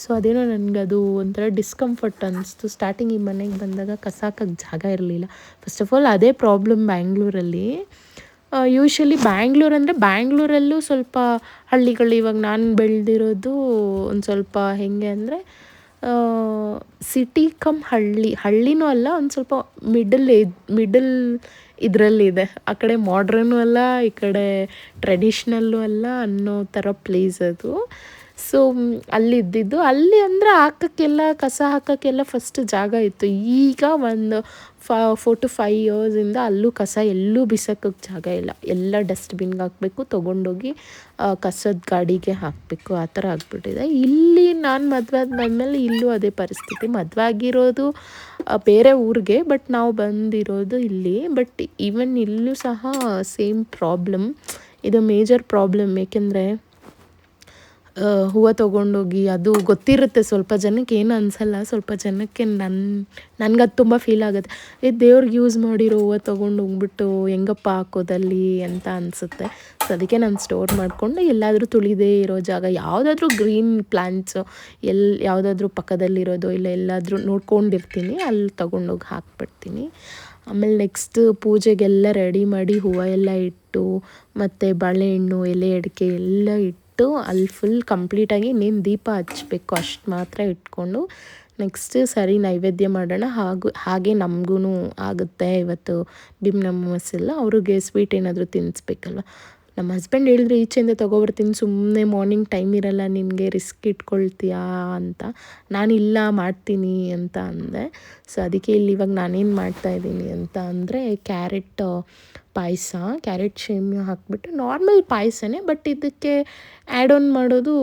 ಸೊ ಅದೇನೋ ನನಗದು ಒಂಥರ ಡಿಸ್ಕಂಫರ್ಟ್ ಅನ್ನಿಸ್ತು. ಸ್ಟಾರ್ಟಿಂಗ್ ಈ ಮನೆಗೆ ಬಂದಾಗ ಕಸ ಹಾಕೋಕ್ಕೆ ಜಾಗ ಇರಲಿಲ್ಲ. ಫಸ್ಟ್ ಆಫ್ ಆಲ್ ಅದೇ ಪ್ರಾಬ್ಲಮ್ ಬ್ಯಾಂಗ್ಳೂರಲ್ಲಿ. ಯೂಶ್ವಲಿ ಬ್ಯಾಂಗ್ಳೂರಲ್ಲೂ ಸ್ವಲ್ಪ ಹಳ್ಳಿಗಳು, ಇವಾಗ ನಾನು ಬೆಳೆದಿರೋದು ಒಂದು ಸ್ವಲ್ಪ ಹೆಂಗೆ ಅಂದರೆ ಸಿಟಿ ಕಮ್ ಹಳ್ಳಿನೂ ಅಲ್ಲ, ಒಂದು ಸ್ವಲ್ಪ ಮಿಡಲ್ ಇದರಲ್ಲಿದೆ. ಆ ಕಡೆ ಮಾಡ್ರನ್ನೂ ಅಲ್ಲ, ಈ ಕಡೆ ಟ್ರೆಡಿಷ್ನಲ್ಲು ಅಲ್ಲ ಅನ್ನೋ ಥರ ಪ್ಲೇಸ್ ಅದು. ಸೊ ಅಲ್ಲಿ ಅಂದರೆ ಹಾಕೋಕ್ಕೆಲ್ಲ ಕಸ ಹಾಕೋಕ್ಕೆಲ್ಲ ಫಸ್ಟ್ ಜಾಗ ಇತ್ತು. ಈಗ ಒಂದು 4 to 5 ಇಯರ್ಸಿಂದ ಅಲ್ಲೂ ಕಸ ಎಲ್ಲೂ ಬಿಸಾಕೋಕ್ಕೆ ಜಾಗ ಇಲ್ಲ, ಎಲ್ಲ ಡಸ್ಟ್ಬಿನ್ಗೆ ಹಾಕಬೇಕು, ತೊಗೊಂಡೋಗಿ ಕಸದ ಗಾಡಿಗೆ ಹಾಕಬೇಕು, ಆ ಥರ ಆಗಿಬಿಟ್ಟಿದೆ. ಇಲ್ಲಿ ನಾನು ಮದುವೆ ಆದ್ಮೇಲೆ ಇಲ್ಲೂ ಅದೇ ಪರಿಸ್ಥಿತಿ. ಮದುವೆ ಆಗಿರೋದು ಬೇರೆ ಊರಿಗೆ, ಬಟ್ ನಾವು ಬಂದಿರೋದು ಇಲ್ಲಿ. ಬಟ್ ಈವನ್ ಇಲ್ಲೂ ಸಹ ಸೇಮ್ ಪ್ರಾಬ್ಲಮ್, ಇದು ಮೇಜರ್ ಪ್ರಾಬ್ಲಮ್. ಏಕೆಂದರೆ ಹೂವು ತೊಗೊಂಡೋಗಿ ಅದು ಗೊತ್ತಿರುತ್ತೆ ಸ್ವಲ್ಪ ಜನಕ್ಕೆ, ಏನು ಅನಿಸಲ್ಲ, ಸ್ವಲ್ಪ ಜನಕ್ಕೆ ನನಗದು ತುಂಬ ಫೀಲ್ ಆಗುತ್ತೆ. ದೇವ್ರಿಗೆ ಯೂಸ್ ಮಾಡಿರೋ ಹೂವು ತೊಗೊಂಡೋಗ್ಬಿಟ್ಟು ಹೆಂಗಪ್ಪ ಹಾಕೋದಲ್ಲಿ ಅಂತ ಅನಿಸುತ್ತೆ. ಸೊ ಅದಕ್ಕೆ ನಾನು ಸ್ಟೋರ್ ಮಾಡಿಕೊಂಡು ಎಲ್ಲಾದರೂ ತುಳಿದೇ ಇರೋ ಜಾಗ, ಯಾವುದಾದ್ರೂ ಗ್ರೀನ್ ಪ್ಲ್ಯಾಂಟ್ಸು ಯಾವುದಾದ್ರೂ ಪಕ್ಕದಲ್ಲಿರೋದು ಇಲ್ಲ ಎಲ್ಲಾದರೂ ನೋಡ್ಕೊಂಡಿರ್ತೀನಿ, ಅಲ್ಲಿ ತೊಗೊಂಡೋಗಿ ಹಾಕ್ಬಿಡ್ತೀನಿ. ಆಮೇಲೆ ನೆಕ್ಸ್ಟ್ ಪೂಜೆಗೆಲ್ಲ ರೆಡಿ ಮಾಡಿ ಹೂವು ಎಲ್ಲ ಇಟ್ಟು, ಮತ್ತು ಬಾಳೆಹಣ್ಣು, ಎಲೆ ಅಡಿಕೆ ಎಲ್ಲ ಇಟ್ಟು ಅಲ್ಲಿ ಫುಲ್ ಕಂಪ್ಲೀಟಾಗಿ ಇನ್ನೇನು ದೀಪ ಹಚ್ಬೇಕು ಅಷ್ಟು ಮಾತ್ರ ಇಟ್ಕೊಂಡು ನೆಕ್ಸ್ಟ್ ಸರಿ ನೈವೇದ್ಯ ಮಾಡೋಣ. ಹಾಗೆ ನಮಗೂ ಆಗುತ್ತೆ ಇವತ್ತು ಭೀಮನಮಸ್ಸೆಲ್ಲ, ಅವ್ರಿಗೆ ಸ್ವೀಟ್ ಏನಾದರೂ ತಿನ್ನಿಸ್ಬೇಕಲ್ವ. ನಮ್ಮ ಹಸ್ಬೆಂಡ್ ಹೇಳಿದ್ರು ಈಚೆಯಿಂದ ತೊಗೊಬರ್ತೀನಿ, ಸುಮ್ಮನೆ ಮಾರ್ನಿಂಗ್ ಟೈಮ್ ಇರಲ್ಲ ನಿನಗೆ, ರಿಸ್ಕ್ ಇಟ್ಕೊಳ್ತೀಯಾ ಅಂತ. ನಾನಿಲ್ಲ ಮಾಡ್ತೀನಿ ಅಂತ ಅಂದೆ. ಸೊ ಅದಕ್ಕೆ ಇಲ್ಲಿ ಇವಾಗ ನಾನೇನು ಮಾಡ್ತಾಯಿದ್ದೀನಿ ಅಂತ ಅಂದರೆ ಕ್ಯಾರೆಟ್ ಪಾಯಸ, ಕ್ಯಾರೆಟ್ ಶೇಮಿಯ ಹಾಕಿಬಿಟ್ಟು ನಾರ್ಮಲ್ ಪಾಯಸನೇ, ಬಟ್ ಇದಕ್ಕೆ ಆ್ಯಡ್ ಆನ್ ಮಾಡೋದು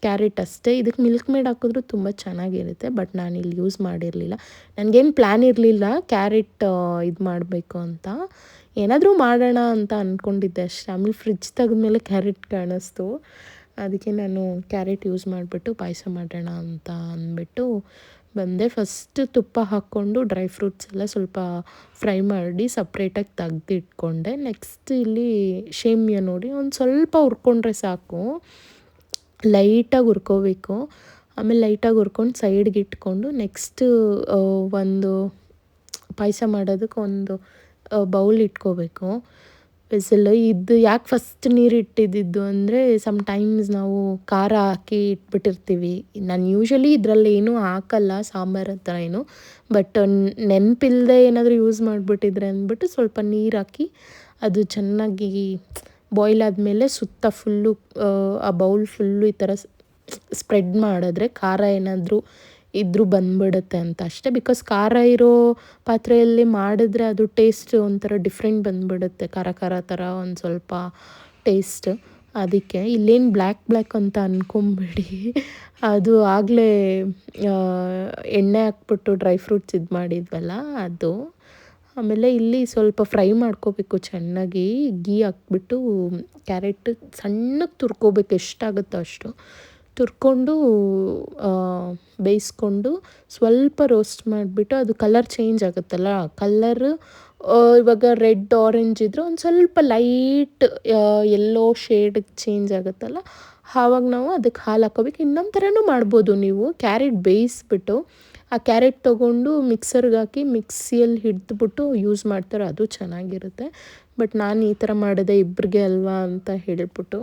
ಕ್ಯಾರೆಟ್ ಅಷ್ಟೇ. ಇದಕ್ಕೆ ಮಿಲ್ಕ್ ಮೇಡ್ ಹಾಕಿದ್ರೂ ತುಂಬ ಚೆನ್ನಾಗಿರುತ್ತೆ, ಬಟ್ ನಾನಿಲ್ಲಿ ಯೂಸ್ ಮಾಡಿರಲಿಲ್ಲ. ನನಗೇನು ಪ್ಲ್ಯಾನ್ ಇರಲಿಲ್ಲ ಕ್ಯಾರೆಟ್ ಇದು ಮಾಡಬೇಕು ಅಂತ, ಏನಾದರೂ ಮಾಡೋಣ ಅಂತ ಅಂದ್ಕೊಂಡಿದ್ದೆ ಅಷ್ಟೇ. ಆಮೇಲೆ ಫ್ರಿಡ್ಜ್ ತೆಗೆದ್ಮೇಲೆ ಕ್ಯಾರೆಟ್ ಕಾಣಿಸ್ತು, ಅದಕ್ಕೆ ನಾನು ಕ್ಯಾರೆಟ್ ಯೂಸ್ ಮಾಡಿಬಿಟ್ಟು ಪಾಯಸ ಮಾಡೋಣ ಅಂತ ಅಂದ್ಬಿಟ್ಟು ಬಂದೆ. ಫಸ್ಟ್ ತುಪ್ಪ ಹಾಕ್ಕೊಂಡು ಡ್ರೈ ಫ್ರೂಟ್ಸ್ ಎಲ್ಲ ಸ್ವಲ್ಪ ಫ್ರೈ ಮಾಡಿ ಸಪ್ರೇಟಾಗಿ ತೆಗ್ದಿಟ್ಕೊಂಡೆ. ನೆಕ್ಸ್ಟ್ ಇಲ್ಲಿ ಶೇಮಿಯ ನೋಡಿ ಒಂದು ಸ್ವಲ್ಪ ಹುರ್ಕೊಂಡ್ರೆ ಸಾಕು, ಲೈಟಾಗಿ ಹುರ್ಕೋಬೇಕು. ಆಮೇಲೆ ಲೈಟಾಗಿ ಹುರ್ಕೊಂಡು ಸೈಡ್ಗೆ ಇಟ್ಕೊಂಡು ನೆಕ್ಸ್ಟ್ ಒಂದು ಪಾಯಸ ಮಾಡೋದಕ್ಕೆ ಒಂದು ಬೌಲ್ ಇಟ್ಕೋಬೇಕು. ಬಿಸಿಲು ಇದು ಯಾಕೆ ಫಸ್ಟ್ ನೀರು ಇಟ್ಟಿದ್ದು ಅಂದರೆ ಸಮ್ಟೈಮ್ಸ್ ನಾವು ಖಾರ ಹಾಕಿ ಇಟ್ಬಿಟ್ಟಿರ್ತೀವಿ. ನಾನು ಯೂಶ್ವಲಿ ಇದರಲ್ಲಿ ಏನೂ ಹಾಕಲ್ಲ ಸಾಂಬಾರು ಹತ್ರ ಏನು, ಬಟ್ ನೆನಪಿಲ್ಲದೆ ಏನಾದರೂ ಯೂಸ್ ಮಾಡಿಬಿಟ್ಟಿದ್ರೆ ಅಂದ್ಬಿಟ್ಟು ಸ್ವಲ್ಪ ನೀರು ಹಾಕಿ ಅದು ಚೆನ್ನಾಗಿ ಬಾಯ್ಲ್ ಆದಮೇಲೆ ಸುತ್ತ ಫುಲ್ಲು ಆ ಬೌಲ್ ಫುಲ್ಲು ಈ ಥರ ಸ್ಪ್ರೆಡ್ ಮಾಡಿದ್ರೆ ಖಾರ ಏನಾದರೂ ಇದ್ರೂ ಬಂದ್ಬಿಡುತ್ತೆ ಅಂತ ಅಷ್ಟೇ. ಬಿಕಾಸ್ ಖಾರ ಇರೋ ಪಾತ್ರೆಯಲ್ಲಿ ಮಾಡಿದ್ರೆ ಅದು ಟೇಸ್ಟ್ ಒಂಥರ ಡಿಫ್ರೆಂಟ್ ಬಂದುಬಿಡುತ್ತೆ, ಖಾರ ಖಾರ ಥರ ಒಂದು ಸ್ವಲ್ಪ ಟೇಸ್ಟ್. ಅದಕ್ಕೆ ಇಲ್ಲೇನು ಬ್ಲ್ಯಾಕ್ ಅಂತ ಅಂದ್ಕೊಂಬಿಡಿ, ಅದು ಆಗಲೇ ಎಣ್ಣೆ ಹಾಕ್ಬಿಟ್ಟು ಡ್ರೈ ಫ್ರೂಟ್ಸ್ ಇದು ಮಾಡಿದ್ವಲ್ಲ ಅದು. ಆಮೇಲೆ ಇಲ್ಲಿ ಸ್ವಲ್ಪ ಫ್ರೈ ಮಾಡ್ಕೋಬೇಕು ಚೆನ್ನಾಗಿ, ಗೀ ಹಾಕ್ಬಿಟ್ಟು ಕ್ಯಾರೆಟ್ ಸಣ್ಣಗೆ ತುರ್ಕೋಬೇಕು, ಎಷ್ಟಾಗುತ್ತೋ ಅಷ್ಟು ತುರ್ಕೊಂಡು ಬೇಯಿಸ್ಕೊಂಡು ಸ್ವಲ್ಪ ರೋಸ್ಟ್ ಮಾಡಿಬಿಟ್ಟು ಅದು ಕಲರ್ ಚೇಂಜ್ ಆಗುತ್ತಲ್ಲ, ಕಲರು ಇವಾಗ ರೆಡ್ ಆರೆಂಜ್ ಇದ್ದರೆ ಒಂದು ಸ್ವಲ್ಪ ಲೈಟ್ ಯೆಲ್ಲೋ ಶೇಡಿಗೆ ಚೇಂಜ್ ಆಗುತ್ತಲ್ಲ, ಆವಾಗ ನಾವು ಅದಕ್ಕೆ ಹಾಲು ಹಾಕ್ಕೋಬೇಕು. ಇನ್ನೊಂದು ಥರನೂ ಮಾಡ್ಬೋದು ನೀವು, ಕ್ಯಾರೆಟ್ ಬೇಯಿಸ್ಬಿಟ್ಟು ಆ ಕ್ಯಾರೆಟ್ ತೊಗೊಂಡು ಮಿಕ್ಸರ್ಗೆ ಹಾಕಿ ಮಿಕ್ಸಿಯಲ್ಲಿ ಹಿಡಿದ್ಬಿಟ್ಟು ಯೂಸ್ ಮಾಡ್ತಾರೆ, ಅದು ಚೆನ್ನಾಗಿರುತ್ತೆ. ಬಟ್ ನಾನು ಈ ಥರ ಮಾಡಿದೆ ಇಬ್ಬರಿಗೆ ಅಲ್ವಾ ಅಂತ ಹೇಳಿಬಿಟ್ಟು.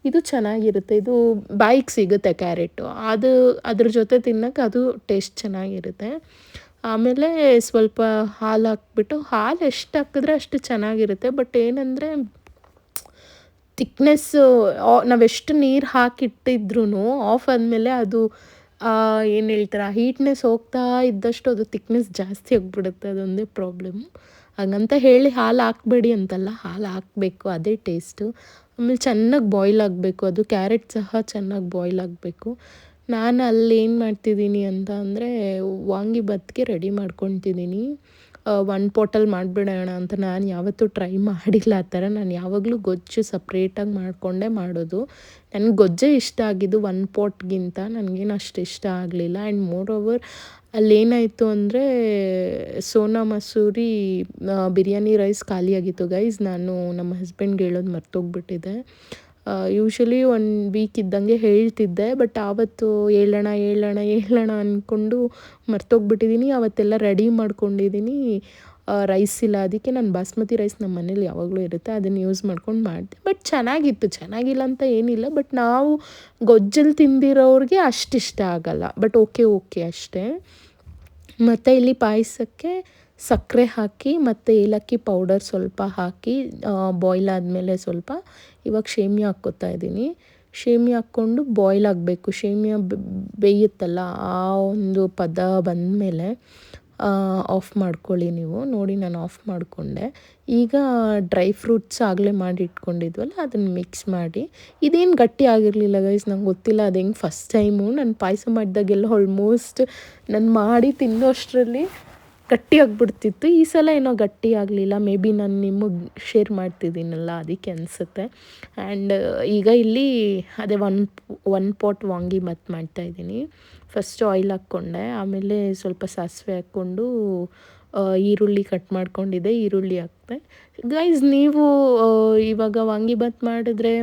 ಇದು ಚೆನ್ನಾಗಿರುತ್ತೆ, ಇದು ಬಾಯಿಗೆ ಸಿಗುತ್ತೆ ಕ್ಯಾರೆಟು, ಅದು ಅದ್ರ ಜೊತೆ ತಿನ್ನೋಕೆ ಅದು ಟೇಸ್ಟ್ ಚೆನ್ನಾಗಿರುತ್ತೆ. ಆಮೇಲೆ ಸ್ವಲ್ಪ ಹಾಲು ಹಾಕ್ಬಿಟ್ಟು, ಹಾಲು ಎಷ್ಟು ಹಾಕಿದ್ರೆ ಅಷ್ಟು ಚೆನ್ನಾಗಿರುತ್ತೆ. ಬಟ್ ಏನಂದರೆ ತಿಕ್ನೆಸ್ಸು ನಾವೆಷ್ಟು ನೀರು ಹಾಕಿಟ್ಟಿದ್ರೂ ಆಫ್ ಆದಮೇಲೆ ಅದು ಏನು ಹೇಳ್ತಾರೆ, ಆ ಹೀಟ್ನೆಸ್ ಹೋಗ್ತಾ ಇದ್ದಷ್ಟು ಅದು ತಿಕ್ನೆಸ್ ಜಾಸ್ತಿ ಆಗಿಬಿಡುತ್ತೆ, ಅದೊಂದೇ ಪ್ರಾಬ್ಲಮ್. ಹಾಗಂತ ಹೇಳಿ ಹಾಲು ಹಾಕಬೇಡಿ ಅಂತಲ್ಲ, ಹಾಲು ಹಾಕಬೇಕು, ಅದೇ ಟೇಸ್ಟು. ಆಮೇಲೆ ಚೆನ್ನಾಗಿ ಬಾಯ್ಲ್ ಆಗಬೇಕು, ಅದು ಕ್ಯಾರೆಟ್ ಸಹ ಚೆನ್ನಾಗಿ ಬಾಯ್ಲ್ ಆಗಬೇಕು. ನಾನು ಅಲ್ಲಿ ಏನು ಮಾಡ್ತಿದ್ದೀನಿ ಅಂತ ಅಂದರೆ ವಾಂಗಿಬಾತ್ಗೆ ರೆಡಿ ಮಾಡ್ಕೊತಿದ್ದೀನಿ. ಒನ್ ಪಾಟಲ್ಲಿ ಮಾಡಿಬಿಡೋಣ ಅಂತ. ನಾನು ಯಾವತ್ತೂ ಟ್ರೈ ಮಾಡಿಲ್ಲ ಆ ಥರ, ನಾನು ಯಾವಾಗಲೂ ಗೊಜ್ಜು ಸಪ್ರೇಟಾಗಿ ಮಾಡಿಕೊಂಡೇ ಮಾಡೋದು. ನನಗೆ ಗೊಜ್ಜೇ ಇಷ್ಟ ಆಗಿದ್ದು ಒನ್ ಪಾಟ್ಗಿಂತ, ನನಗೇನು ಅಷ್ಟು ಇಷ್ಟ ಆಗಲಿಲ್ಲ. ಆ್ಯಂಡ್ ಮೋರ್ ಓವರ್ ಅಲ್ಲೇನಾಯಿತು ಅಂದರೆ ಸೋನಾ ಮಸೂರಿ ಬಿರಿಯಾನಿ ರೈಸ್ ಖಾಲಿಯಾಗಿತ್ತು ಗೈಸ್. ನಾನು ನಮ್ಮ ಹಸ್ಬೆಂಡ್ಗೆ ಹೇಳೋದು ಮರ್ತೋಗ್ಬಿಟ್ಟಿದ್ದೆ. ಯೂಶ್ವಲಿ 1 ವೀಕ್ ಇದ್ದಂಗೆ ಹೇಳ್ತಿದ್ದೆ, ಬಟ್ ಆವತ್ತು ಹೇಳೋಣ ಅಂದ್ಕೊಂಡು ಮರ್ತೋಗ್ಬಿಟ್ಟಿದ್ದೀನಿ. ಅವತ್ತೆಲ್ಲ ರೆಡಿ ಮಾಡ್ಕೊಂಡಿದ್ದೀನಿ, ರೈಸ್ ಇಲ್ಲ. ಅದಕ್ಕೆ ನಾನು ಬಾಸ್ಮತಿ ರೈಸ್ ನಮ್ಮ ಮನೇಲಿ ಯಾವಾಗಲೂ ಇರುತ್ತೆ, ಅದನ್ನು ಯೂಸ್ ಮಾಡ್ಕೊಂಡು ಮಾಡಿದೆ. ಬಟ್ ಚೆನ್ನಾಗಿತ್ತು, ಚೆನ್ನಾಗಿಲ್ಲ ಅಂತ ಏನಿಲ್ಲ. ಬಟ್ ನಾವು ಗೊಜ್ಜಲ್ಲಿ ತಿಂದಿರೋರಿಗೆ ಅಷ್ಟು ಇಷ್ಟ ಆಗಲ್ಲ, ಬಟ್ ಓಕೆ ಅಷ್ಟೇ. ಮತ್ತು ಇಲ್ಲಿ ಪಾಯಸಕ್ಕೆ ಸಕ್ಕರೆ ಹಾಕಿ ಮತ್ತು ಏಲಕ್ಕಿ ಪೌಡರ್ ಸ್ವಲ್ಪ ಹಾಕಿ ಬಾಯ್ಲ್ ಆದಮೇಲೆ ಸ್ವಲ್ಪ ಇವಾಗ ಶೇಮಿಯ ಹಾಕ್ಕೋತಾ ಇದ್ದೀನಿ. ಶೇಮಿಯ ಹಾಕ್ಕೊಂಡು ಬಾಯ್ಲ್ ಆಗಬೇಕು. ಶೇಮಿಯ ಬೇಯುತ್ತಲ್ಲ, ಆ ಒಂದು ಪದ ಬಂದಮೇಲೆ ಆಫ್ ಮಾಡ್ಕೊಳ್ಳಿ ನೀವು. ನೋಡಿ ನಾನು ಆಫ್ ಮಾಡಿಕೊಂಡೆ. ಈಗ ಡ್ರೈ ಫ್ರೂಟ್ಸ್ ಆಗಲೇ ಮಾಡಿ ಇಟ್ಕೊಂಡಿದ್ವಲ್ಲ ಅದನ್ನು ಮಿಕ್ಸ್ ಮಾಡಿ, ಇದೇನು ಗಟ್ಟಿ ಆಗಿರಲಿಲ್ಲ ಗೈಸ್, ನಂಗೆ ಗೊತ್ತಿಲ್ಲ ಅದು ಹೆಂಗೆ ಫಸ್ಟ್ ಟೈಮು ನಾನು ಪಾಯಸ ಮಾಡಿದಾಗೆಲ್ಲ ಆಲ್ಮೋಸ್ಟ್ ನಾನು ಮಾಡಿ ತಿನ್ನೋಷ್ಟರಲ್ಲಿ ಗಟ್ಟಿ ಆಗಿಬಿಡ್ತಿತ್ತು. ಈ ಸಲ ಏನೋ ಗಟ್ಟಿ ಆಗಲಿಲ್ಲ, ಮೇ ಬಿ ನಾನು ನಿಮಗೆ ಶೇರ್ ಮಾಡ್ತಿದ್ದೀನಲ್ಲ ಅದಕ್ಕೆ ಅನಿಸುತ್ತೆ. ಆ್ಯಂಡ್ ಈಗ ಇಲ್ಲಿ ಅದೇ ಒನ್ ಪಾಟ್ ವಾಂಗಿಬಾತ್ ಮಾಡ್ತಾಯಿದ್ದೀನಿ. ಫಸ್ಟು ಆಯಿಲ್ ಹಾಕ್ಕೊಂಡೆ, ಆಮೇಲೆ ಸ್ವಲ್ಪ ಸಾಸಿವೆ ಹಾಕ್ಕೊಂಡು ಈರುಳ್ಳಿ ಕಟ್ ಮಾಡ್ಕೊಂಡಿದ್ದೆ, ಈರುಳ್ಳಿ ಹಾಕ್ತೆ. ಗೈಸ್ ನೀವು ಇವಾಗ ವಾಂಗಿಬಾತ್ ಮಾಡಿದ್ರೆ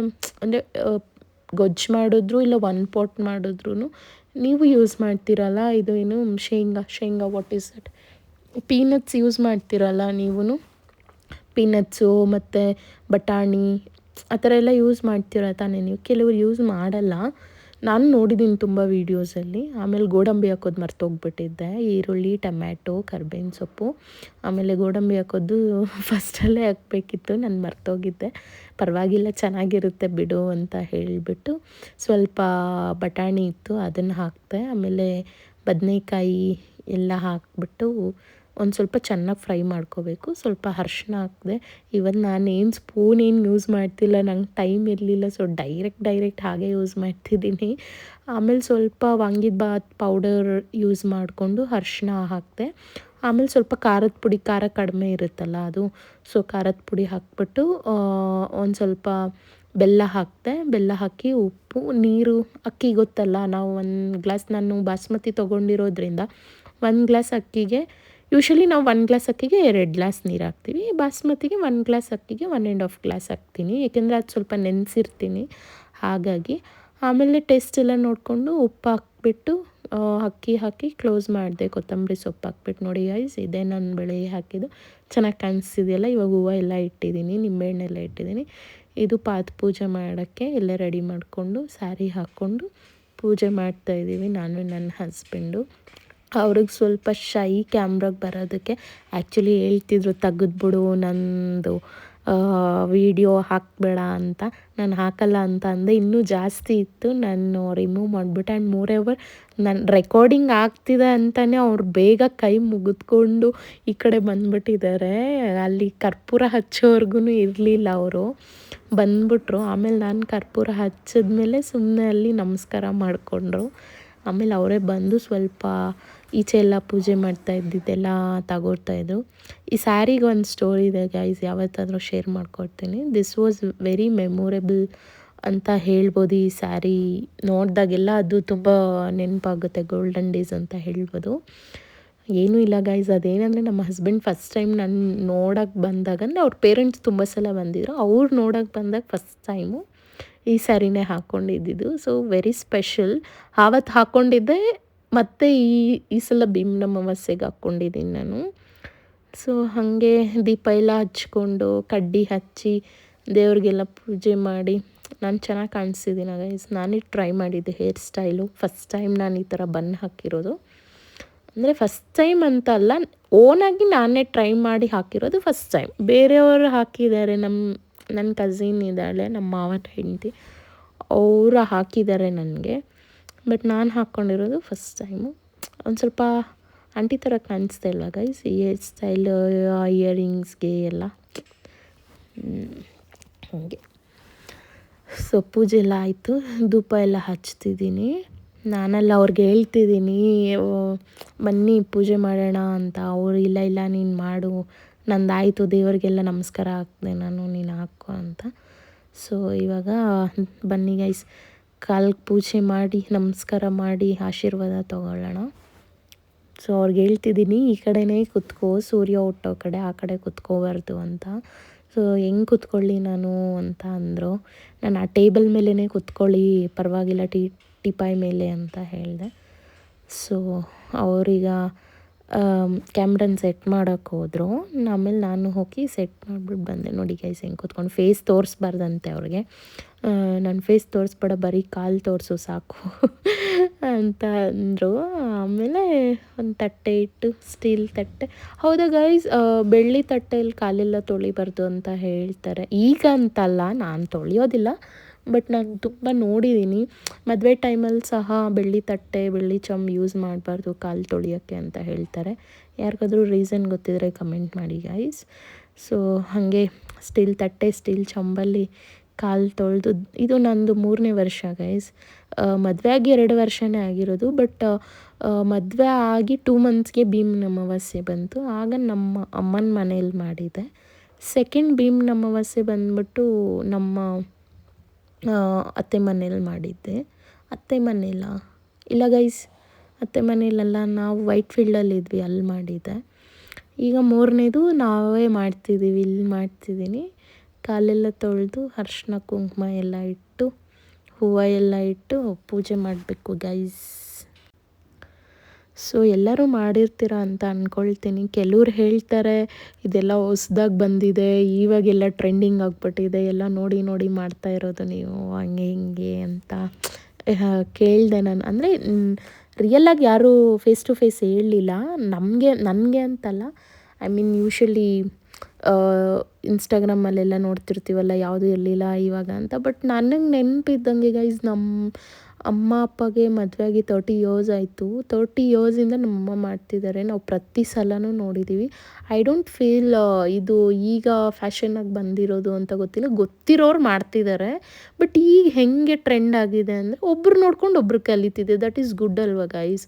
ಅಂದರೆ ಗೊಜ್ಜು ಮಾಡಿದ್ರು ಇಲ್ಲ ಒನ್ ಪಾಟ್ ಮಾಡಿದ್ರು ನೀವು ಯೂಸ್ ಮಾಡ್ತೀರಲ್ಲ, ಇದು ಏನು ಶೇಂಗಾ what is that, peanuts use ಮಾಡ್ತೀರಲ್ಲ ನೀವು, ಪೀನಟ್ಸು ಮತ್ತು ಬಟಾಣಿ ಆ ಥರ ಎಲ್ಲ ಯೂಸ್ ಮಾಡ್ತೀರ ತಾನೇ ನೀವು. ಕೆಲವರು ಯೂಸ್ ಮಾಡಲ್ಲ, ನಾನು ನೋಡಿದ್ದೀನಿ ತುಂಬ ವೀಡಿಯೋಸಲ್ಲಿ. ಆಮೇಲೆ ಗೋಡಂಬಿ ಹಾಕೋದು ಮರ್ತೋಗ್ಬಿಟ್ಟಿದ್ದೆ, ಈರುಳ್ಳಿ, ಟೊಮ್ಯಾಟೊ, ಕರ್ಬೇವಿನ ಸೊಪ್ಪು, ಆಮೇಲೆ ಗೋಡಂಬಿ ಹಾಕೋದು ಫಸ್ಟಲ್ಲೇ ಹಾಕಬೇಕಿತ್ತು, ನಾನು ಮರ್ತೋಗಿದ್ದೆ. ಪರವಾಗಿಲ್ಲ ಚೆನ್ನಾಗಿರುತ್ತೆ ಬಿಡು ಅಂತ ಹೇಳಿಬಿಟ್ಟು ಸ್ವಲ್ಪ ಬಟಾಣಿ ಇತ್ತು ಅದನ್ನು ಹಾಕಿದೆ. ಆಮೇಲೆ ಬದನೇಕಾಯಿ ಎಲ್ಲ ಹಾಕಿಬಿಟ್ಟು ಒಂದು ಸ್ವಲ್ಪ ಚೆನ್ನಾಗಿ ಫ್ರೈ ಮಾಡ್ಕೋಬೇಕು. ಸ್ವಲ್ಪ ಅರ್ಶಿನ ಹಾಕಿದೆ. ಇವತ್ತು ನಾನೇನು ಸ್ಪೂನ್ ಏನು ಯೂಸ್ ಮಾಡ್ತಿಲ್ಲ, ನಂಗೆ ಟೈಮ್ ಇರಲಿಲ್ಲ, ಸೊ ಡೈರೆಕ್ಟ್ ಹಾಗೆ ಯೂಸ್ ಮಾಡ್ತಿದ್ದೀನಿ. ಆಮೇಲೆ ಸ್ವಲ್ಪ ವಾಂಗಿಬಾತ್ ಪೌಡರ್ ಯೂಸ್ ಮಾಡಿಕೊಂಡು ಅರ್ಶಿನ ಹಾಕಿದೆ. ಆಮೇಲೆ ಸ್ವಲ್ಪ ಖಾರದ ಪುಡಿ, ಖಾರ ಕಡಿಮೆ ಇರುತ್ತಲ್ಲ ಅದು, ಸೊ ಖಾರದ ಪುಡಿ ಹಾಕ್ಬಿಟ್ಟು ಒಂದು ಸ್ವಲ್ಪ ಬೆಲ್ಲ ಹಾಕಿದೆ. ಬೆಲ್ಲ ಹಾಕಿ ಉಪ್ಪು, ನೀರು, ಅಕ್ಕಿ ಗೊತ್ತಲ್ಲ, ನಾವು ಒಂದು ಗ್ಲಾಸ್, ನಾನು ಬಾಸ್ಮತಿ ತೊಗೊಂಡಿರೋದ್ರಿಂದ 1 ಗ್ಲಾಸ್ ಅಕ್ಕಿಗೆ ಯೂಶ್ವಲಿ ನಾವು 1 ಗ್ಲಾಸ್ ಅಕ್ಕಿಗೆ 2 ಗ್ಲಾಸ್ ನೀರು ಹಾಕ್ತೀವಿ. ಬಾಸ್ಮತಿಗೆ 1 ಗ್ಲಾಸ್ ಅಕ್ಕಿಗೆ 1.5 ಗ್ಲಾಸ್ ಹಾಕ್ತೀನಿ, ಏಕೆಂದರೆ ಅದು ಸ್ವಲ್ಪ ನೆನೆಸಿರ್ತೀನಿ ಹಾಗಾಗಿ. ಆಮೇಲೆ ಟೇಸ್ಟ್ ಎಲ್ಲ ನೋಡಿಕೊಂಡು ಉಪ್ಪು ಹಾಕ್ಬಿಟ್ಟು ಅಕ್ಕಿ ಹಾಕಿ ಕ್ಲೋಸ್ ಮಾಡಿದೆ. ಕೊತ್ತಂಬರಿ ಸೊಪ್ಪು ಹಾಕ್ಬಿಟ್ಟು ನೋಡಿ ಗೈಸ್, ಇದೇ ನಾನು ಬೆಳಗ್ಗೆ ಹಾಕಿದ್ದು. ಚೆನ್ನಾಗಿ ಕಾಣಿಸ್ತಿದೆಯಲ್ಲ. ಇವಾಗ ಹೂವು ಎಲ್ಲ ಇಟ್ಟಿದ್ದೀನಿ, ನಿಂಬೆಹಣ್ಣೆಲ್ಲ ಇಟ್ಟಿದ್ದೀನಿ. ಇದು ಪಾದ ಪೂಜೆ ಮಾಡೋಕ್ಕೆ ಎಲ್ಲ ರೆಡಿ ಮಾಡಿಕೊಂಡು ಸ್ಯಾರಿ ಹಾಕ್ಕೊಂಡು ಪೂಜೆ ಮಾಡ್ತಾಯಿದ್ದೀವಿ ನಾನು ನನ್ನ ಹಸ್ಬೆಂಡು. ಅವ್ರಿಗೆ ಸ್ವಲ್ಪ ಶೈ ಕ್ಯಾಮ್ರಾಗೆ ಬರೋದಕ್ಕೆ ಆ್ಯಕ್ಚುಲಿ ಹೇಳ್ತಿದ್ರು ತೆಗೆದ್ಬಿಡು ನಂದು ವಿಡಿಯೋ ಹಾಕಬೇಡ ಅಂತ. ನಾನು ಹಾಕಲ್ಲ ಅಂತ ಅಂದೆ, ಇನ್ನೂ ಜಾಸ್ತಿ ಇತ್ತು, ನಾನು ರಿಮೂವ್ ಮಾಡಿಬಿಟ್ಟೆ. ಆ್ಯಂಡ್ ಮೋರೆವರ್ ನಾನು ರೆಕಾರ್ಡಿಂಗ್ ಆಗ್ತಿದೆ ಅಂತಲೇ ಅವ್ರು ಬೇಗ ಕೈ ಮುಗಿದ್ಕೊಂಡು ಈ ಕಡೆ ಬಂದುಬಿಟ್ಟಿದ್ದಾರೆ. ಅಲ್ಲಿ ಕರ್ಪೂರ ಹಚ್ಚೋವರೆಗೂ ಇರಲಿಲ್ಲ, ಅವರು ಬಂದ್ಬಿಟ್ರು. ಆಮೇಲೆ ನಾನು ಕರ್ಪೂರ ಹಚ್ಚಿದ್ಮೇಲೆ ಸುಮ್ಮನೆ ಅಲ್ಲಿ ನಮಸ್ಕಾರ ಮಾಡಿಕೊಂಡ್ರು. ಆಮೇಲೆ ಅವರೇ ಬಂದು ಸ್ವಲ್ಪ ಈಚೆ ಎಲ್ಲ ಪೂಜೆ ಮಾಡ್ತಾ ಇದ್ದಿದ್ದೆಲ್ಲ ತಗೊಳ್ತಾಯಿದ್ರು. ಈ ಸ್ಯಾರಿಗೆ ಒಂದು ಸ್ಟೋರಿ ಇದೆ ಗೈಸ್, ಯಾವತ್ತಾದರೂ ಶೇರ್ ಮಾಡ್ಕೊಡ್ತೀನಿ. ದಿಸ್ ವಾಸ್ ವೆರಿ ಮೆಮೊರೇಬಲ್ ಅಂತ ಹೇಳ್ಬೋದು. ಈ ಸ್ಯಾರಿ ನೋಡಿದಾಗೆಲ್ಲ ಅದು ತುಂಬ ನೆನಪಾಗುತ್ತೆ, ಗೋಲ್ಡನ್ ಡೇಸ್ ಅಂತ ಹೇಳ್ಬೋದು. ಏನೂ ಇಲ್ಲ ಗೈಸ್, ಅದೇನಂದರೆ ನಮ್ಮ ಹಸ್ಬೆಂಡ್ ಫಸ್ಟ್ ಟೈಮ್ ನಾನು ನೋಡೋಕ್ಕೆ ಬಂದಾಗ, ಅಂದರೆ ಅವ್ರ ಪೇರೆಂಟ್ಸ್ ತುಂಬ ಸಲ ಬಂದಿದ್ರು, ಅವ್ರು ನೋಡೋಕ್ಕೆ ಬಂದಾಗ ಫಸ್ಟ್ ಟೈಮು ಈ ಸ್ಯಾರಿನೇ ಹಾಕ್ಕೊಂಡಿದ್ದಿದ್ದು. So very special. ಆವತ್ತು ಹಾಕ್ಕೊಂಡಿದ್ದೆ, ಮತ್ತು ಈ ಸಲ ಭೀಮನ ಅಮಾವಾಸ್ಯೆಗೆ ಹಾಕ್ಕೊಂಡಿದ್ದೀನಿ ನಾನು. ಸೊ ಹಾಗೆ ದೀಪ ಎಲ್ಲ ಹಚ್ಕೊಂಡು ಕಡ್ಡಿ ಹಚ್ಚಿ ದೇವ್ರಿಗೆಲ್ಲ ಪೂಜೆ ಮಾಡಿ ನಾನು ಚೆನ್ನಾಗಿ ಕಾಣಿಸ್ತಿದ್ದೀನಿ ಗೈಸ್. ನಾನೇ ಟ್ರೈ ಮಾಡಿದ್ದೆ ಹೇರ್ ಸ್ಟೈಲು, ಫಸ್ಟ್ ಟೈಮ್ ನಾನು ಈ ಥರ ಬನ್ ಹಾಕಿರೋದು. ಅಂದರೆ ಫಸ್ಟ್ ಟೈಮ್ ಅಂತ ಅಲ್ಲ, ಓನಾಗಿ ನಾನೇ ಟ್ರೈ ಮಾಡಿ ಹಾಕಿರೋದು ಫಸ್ಟ್ ಟೈಮ್. ಬೇರೆಯವರು ಹಾಕಿದ್ದಾರೆ, ನನ್ನ ಕಝಿನ್ ಇದ್ದಾಳೆ, ನಮ್ಮ ಮಾವನ ಹೆಂಡತಿ, ಅವರು ಹಾಕಿದ್ದಾರೆ ನನಗೆ. ಬಟ್ ನಾನು ಹಾಕ್ಕೊಂಡಿರೋದು ಫಸ್ಟ್ ಟೈಮು. ಒಂದು ಸ್ವಲ್ಪ ಆಂಟಿ ಥರ ಕಾಣಿಸ್ತಾ ಇಲ್ವಾ ಗೈಸ್, ಈ ಹೇರ್ ಸ್ಟೈಲ್, ಇಯರಿಂಗ್ಸ್ಗೆ ಎಲ್ಲ ಹಾಗೆ. ಸೊ ಪೂಜೆ ಎಲ್ಲ ಆಯಿತು, ಧೂಪ ಎಲ್ಲ ಹಚ್ತಿದ್ದೀನಿ. ನಾನೆಲ್ಲ ಅವ್ರಿಗೆ ಹೇಳ್ತಿದ್ದೀನಿ ಬನ್ನಿ ಪೂಜೆ ಮಾಡೋಣ ಅಂತ. ಅವರು ಇಲ್ಲ ನೀನು ಮಾಡು, ನಂದಾಯಿತು, ದೇವರಿಗೆಲ್ಲ ನಮಸ್ಕಾರ ಹಾಕ್ದೆ ನಾನು, ನೀನು ಹಾಕೋ ಅಂತ. ಸೊ ಇವಾಗ ಬನ್ನಿ ಗೈಸ್, ಕಾಲಿಗೆ ಪೂಜೆ ಮಾಡಿ ನಮಸ್ಕಾರ ಮಾಡಿ ಆಶೀರ್ವಾದ ತೊಗೊಳ್ಳೋಣ. ಸೊ ಅವ್ರಿಗೆ ಹೇಳ್ತಿದ್ದೀನಿ ಈ ಕಡೆನೇ ಕುತ್ಕೋ, ಸೂರ್ಯ ಹುಟ್ಟೋ ಕಡೆ, ಆ ಕಡೆ ಕುತ್ಕೋಬಾರ್ದು ಅಂತ. ಸೊ ಹೆಂಗೆ ಕುತ್ಕೊಳ್ಳಿ ನಾನು ಅಂತ ಅಂದರು. ನಾನು ಆ ಟೇಬಲ್ ಮೇಲೇ ಕುತ್ಕೊಳ್ಳಿ ಪರವಾಗಿಲ್ಲ, ಟಿಪಾಯ್ ಮೇಲೆ ಅಂತ ಹೇಳಿದೆ. ಸೊ ಅವರೀಗ ಕ್ಯಾಮ್ರನ್ನ ಸೆಟ್ ಮಾಡೋಕ್ಕೆ ಹೋದರು. ಆಮೇಲೆ ನಾನು ಹೋಗಿ ಸೆಟ್ ಮಾಡಿಬಿಟ್ಟು ಬಂದೆ. ನೋಡಿ ಗೈಸ್ ಹೆಂಗೆ ಕೂತ್ಕೊಂಡು, ಫೇಸ್ ತೋರಿಸ್ಬಾರ್ದಂತೆ ಅವ್ರಿಗೆ. ನನ್ನ ಫೇಸ್ ತೋರಿಸ್ಬೇಡ, ಬರೀ ಕಾಲು ತೋರಿಸು ಸಾಕು ಅಂತ ಅಂದರು. ಆಮೇಲೆ ಒಂದು ತಟ್ಟೆ ಇಟ್ಟು, ಸ್ಟೀಲ್ ತಟ್ಟೆ, ಹೌದಾ ಗೈಸ್, ಬೆಳ್ಳಿ ತಟ್ಟೆಯಲ್ಲಿ ಕಾಲೆಲ್ಲ ತೊಳಿಬಾರ್ದು ಅಂತ ಹೇಳ್ತಾರೆ. ಈಗ ಅಂತಲ್ಲ, ನಾನು ತೊಳೆಯೋದಿಲ್ಲ, ಬಟ್ ನಾನು ತುಂಬ ನೋಡಿದ್ದೀನಿ. ಮದುವೆ ಟೈಮಲ್ಲಿ ಸಹ ಬೆಳ್ಳಿ ತಟ್ಟೆ, ಬೆಳ್ಳಿ ಚೊಂಬು ಯೂಸ್ ಮಾಡಬಾರ್ದು ಕಾಲು ತೊಳಿಯೋಕ್ಕೆ ಅಂತ ಹೇಳ್ತಾರೆ. ಯಾರಿಗಾದ್ರೂ ರೀಸನ್ ಗೊತ್ತಿದ್ರೆ ಕಮೆಂಟ್ ಮಾಡಿ ಗೈಸ್. ಸೊ ಹಾಗೆ ಸ್ಟೀಲ್ ತಟ್ಟೆ, ಸ್ಟೀಲ್ ಚೊಂಬಲ್ಲಿ ಕಾಲು ತೊಳೆದು, ಇದು ನಂದು 3ನೇ ವರ್ಷ ಗೈಸ್. ಮದುವೆ ಆಗಿ 2 ವರ್ಷನೇ ಆಗಿರೋದು. ಬಟ್ ಮದುವೆ ಆಗಿ 2 ಮಂತ್ಸ್ಗೆ ಭೀಮನ ಅಮಾವಾಸ್ಯೆ ಬಂತು. ಆಗ ನಮ್ಮ ಅಮ್ಮನ ಮನೇಲಿ ಮಾಡಿದೆ. ಸೆಕೆಂಡ್ ಭೀಮನ ಅಮಾವಾಸ್ಯೆ ಬಂದ್ಬಿಟ್ಟು ನಮ್ಮ ಅತ್ತೆ ಮನೇಲಿ ಮಾಡಿದ್ದೆ. ಅತ್ತೆ ಮನೇಲ ಇಲ್ಲ ಗೈಸ್, ಅತ್ತೆ ಮನೇಲಲ್ಲ, ನಾವು ವೈಟ್ ಫೀಲ್ಡಲ್ಲಿದ್ವಿ, ಅಲ್ಲಿ ಮಾಡಿದ್ದೆ. ಈಗ 3ನೇದು ನಾವೇ ಮಾಡ್ತಿದ್ದೀವಿ, ಇಲ್ಲಿ ಮಾಡ್ತಿದ್ದೀನಿ. ಕಾಲೆಲ್ಲ ತೊಳೆದು ಅರ್ಶಿನ ಕುಂಕುಮ ಎಲ್ಲ ಇಟ್ಟು, ಹೂವು ಎಲ್ಲ ಇಟ್ಟು ಪೂಜೆ ಮಾಡಬೇಕು ಗೈಸ್. ಸೊ ಎಲ್ಲರೂ ಮಾಡಿರ್ತೀರ ಅಂತ ಅಂದ್ಕೊಳ್ತೀನಿ. ಕೆಲವ್ರು ಹೇಳ್ತಾರೆ ಇದೆಲ್ಲ ಹೊಸ್ದಾಗಿ ಬಂದಿದೆ, ಇವಾಗೆಲ್ಲ ಟ್ರೆಂಡಿಂಗ್ ಆಗಿಬಿಟ್ಟಿದೆ, ಎಲ್ಲ ನೋಡಿ ನೋಡಿ ಮಾಡ್ತಾ ಇರೋದು ನೀವು ಹಂಗೆ ಹಿಂಗೆ ಅಂತ ಕೇಳಿದೆ ನಾನು. ಅಂದರೆ ರಿಯಲಾಗಿ ಯಾರೂ ಫೇಸ್ ಟು ಫೇಸ್ ಹೇಳಲಿಲ್ಲ ನನಗೆ ಅಂತಲ್ಲ. ಐ ಮೀನ್ ಯೂಶ್ವಲಿ ಇನ್ಸ್ಟಾಗ್ರಾಮಲ್ಲೆಲ್ಲ ನೋಡ್ತಿರ್ತೀವಲ್ಲ, ಯಾವುದೂ ಇರಲಿಲ್ಲ ಇವಾಗ ಅಂತ. ಬಟ್ ನನಗೆ ನೆನಪಿದ್ದಂಗೆ ಗೈಸ್, ನಮ್ಮ ಅಮ್ಮ ಅಪ್ಪಗೆ ಮದುವೆ ಆಗಿ 30 ಇಯರ್ಸ್ ಆಯಿತು. 30 ಇಯರ್ಸಿಂದ ನಮ್ಮಮ್ಮ ಮಾಡ್ತಿದ್ದಾರೆ. ನಾವು ಪ್ರತಿ ಸಲನೂ ನೋಡಿದ್ದೀವಿ. ಐ ಡೋಂಟ್ ಫೀಲ್ ಇದು ಈಗ ಫ್ಯಾಷನಾಗಿ ಬಂದಿರೋದು ಅಂತ ಗೊತ್ತಿಲ್ಲ. ಗೊತ್ತಿರೋರು ಮಾಡ್ತಿದ್ದಾರೆ. ಬಟ್ ಈಗ ಹೆಂಗೆ ಟ್ರೆಂಡ್ ಆಗಿದೆ ಅಂದರೆ, ಒಬ್ರು ನೋಡ್ಕೊಂಡು ಒಬ್ರು ಕಲಿತಿದೆ. ದಟ್ ಈಸ್ ಗುಡ್ ಅಲ್ವಾ ಗೈಸ್?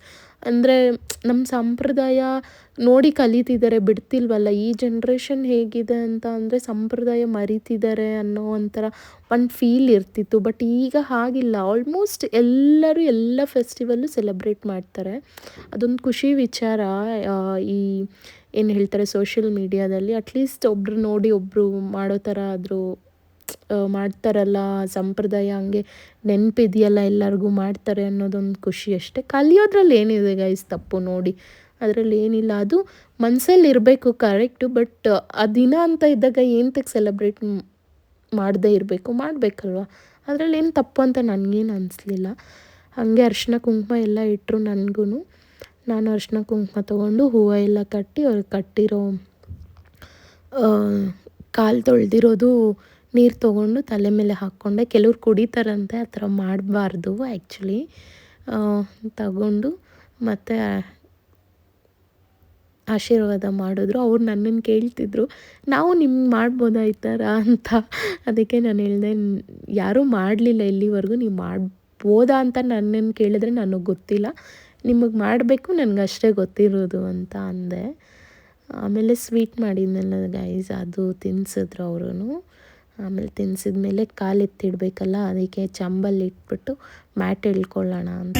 ಅಂದರೆ ನಮ್ಮ ಸಂಪ್ರದಾಯ ನೋಡಿ ಕಲಿತಿದ್ದಾರೆ, ಬಿಡ್ತಿಲ್ವಲ್ಲ. ಈ ಜನ್ರೇಷನ್ ಹೇಗಿದೆ ಅಂತ ಅಂದರೆ, ಸಂಪ್ರದಾಯ ಮರಿತಿದ್ದಾರೆ ಅನ್ನೋ ಒಂಥರ ಒಂದು ಫೀಲ್ ಇರ್ತಿತ್ತು. ಬಟ್ ಈಗ ಹಾಗಿಲ್ಲ. ಆಲ್ಮೋಸ್ಟ್ ಎಲ್ಲರೂ ಎಲ್ಲ ಫೆಸ್ಟಿವಲ್ಲು ಸೆಲೆಬ್ರೇಟ್ ಮಾಡ್ತಾರೆ. ಅದೊಂದು ಖುಷಿ ವಿಚಾರ. ಈ ಏನು ಹೇಳ್ತಾರೆ, ಸೋಷಿಯಲ್ ಮೀಡಿಯಾದಲ್ಲಿ ಅಟ್ಲೀಸ್ಟ್ ಒಬ್ಬರು ನೋಡಿ ಒಬ್ಬರು ಮಾಡೋ ಥರ ಆದರೂ ಮಾಡ್ತಾರಲ್ಲ. ಸಂಪ್ರದಾಯ ಹಂಗೆ ನೆನಪಿದೆಯಲ್ಲ, ಎಲ್ಲರಿಗೂ ಮಾಡ್ತಾರೆ ಅನ್ನೋದೊಂದು ಖುಷಿ ಅಷ್ಟೇ. ಕಲಿಯೋದ್ರಲ್ಲಿ ಏನಿದೆ ಗೈಸ್ ತಪ್ಪು ನೋಡಿ, ಅದರಲ್ಲಿ ಏನಿಲ್ಲ. ಅದು ಮನಸ್ಸಲ್ಲಿ ಇರಬೇಕು, ಕರೆಕ್ಟು. ಬಟ್ ಆ ದಿನ ಅಂತ ಇದ್ದಾಗ ಏನಕ್ಕೆ ಸೆಲೆಬ್ರೇಟ್ ಮಾಡದೇ ಇರಬೇಕು? ಮಾಡಬೇಕಲ್ವ. ಅದರಲ್ಲಿ ಏನು ತಪ್ಪು ಅಂತ ನನಗೇನು ಅನಿಸ್ಲಿಲ್ಲ. ಹಾಗೆ ಅರಿಶಿನ ಕುಂಕುಮ ಎಲ್ಲ ಇಟ್ಟರು ನನಗೂ. ನಾನು ಅರಿಶಿನ ಕುಂಕುಮ ತೊಗೊಂಡು ಹೂವು ಎಲ್ಲ ಕಟ್ಟಿ, ಅವ್ರಿಗೆ ಕಟ್ಟಿರೋ ಕಾಲು ತೊಳೆದಿರೋದು ನೀರು ತೊಗೊಂಡು ತಲೆ ಮೇಲೆ ಹಾಕ್ಕೊಂಡೆ. ಕೆಲವ್ರು ಕುಡಿತಾರಂತೆ, ಆ ಥರ ಮಾಡಬಾರ್ದು ಆ್ಯಕ್ಚುಲಿ. ತಗೊಂಡು ಮತ್ತು ಆಶೀರ್ವಾದ ಮಾಡಿದ್ರು. ಅವ್ರು ನನ್ನನ್ನು ಕೇಳ್ತಿದ್ರು, ನಾವು ನಿಮ್ಗೆ ಮಾಡ್ಬೋದಾ ಈ ಥರ ಅಂತ. ಅದಕ್ಕೆ ನಾನು ಹೇಳಿದೆ, ಯಾರೂ ಮಾಡಲಿಲ್ಲ ಇಲ್ಲಿವರೆಗೂ, ನೀವು ಮಾಡ್ಬೋದಾ ಅಂತ ನನ್ನನ್ನು ಕೇಳಿದ್ರೆ ನನಗೆ ಗೊತ್ತಿಲ್ಲ, ನಿಮಗೆ ಮಾಡಬೇಕು ನನಗೆ ಅಷ್ಟೇ ಗೊತ್ತಿರೋದು ಅಂತ ಅಂದೆ. ಆಮೇಲೆ ಸ್ವೀಟ್ ಮಾಡಿದ್ನಲ್ಲ ಗೈಸ್, ಅದು ತಿನ್ನಿಸಿದ್ರು ಅವರು. ಆಮೇಲೆ ತಿನ್ನಿಸಿದ್ಮೇಲೆ ಕಾಲು ಎತ್ತಿಡಬೇಕಲ್ಲ, ಅದಕ್ಕೆ ಚಂಬಲ್ಲಿ ಇಟ್ಬಿಟ್ಟು ಮ್ಯಾಟ್ ಇಳ್ಕೊಳ್ಳೋಣ ಅಂತ.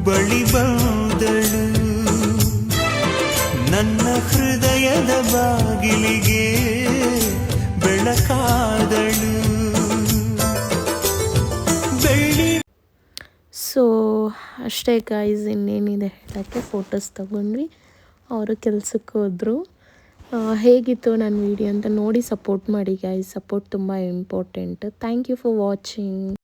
ಬಳಿ ಬಂದಳು ನನ್ನ ಹೃದಯದ ಬಾಗಿಲಿಗೆ ಬೆಳಕಾದಳು. ಸೊ ಅಷ್ಟೇ ಗೈಸ್, ಇನ್ನೇನಿದೆ ಹೇಳೋಕ್ಕೆ. ಫೋಟೋಸ್ ತೊಗೊಂಡ್ವಿ, ಅವರು ಕೆಲ್ಸಕ್ಕೆ ಹೋದರು. ಹೇಗಿತ್ತು ನನ್ನ ವೀಡಿಯೋ ಅಂತ ನೋಡಿ ಸಪೋರ್ಟ್ ಮಾಡಿ ಗೈಸ್. ಸಪೋರ್ಟ್ ತುಂಬ important. Thank you for watching.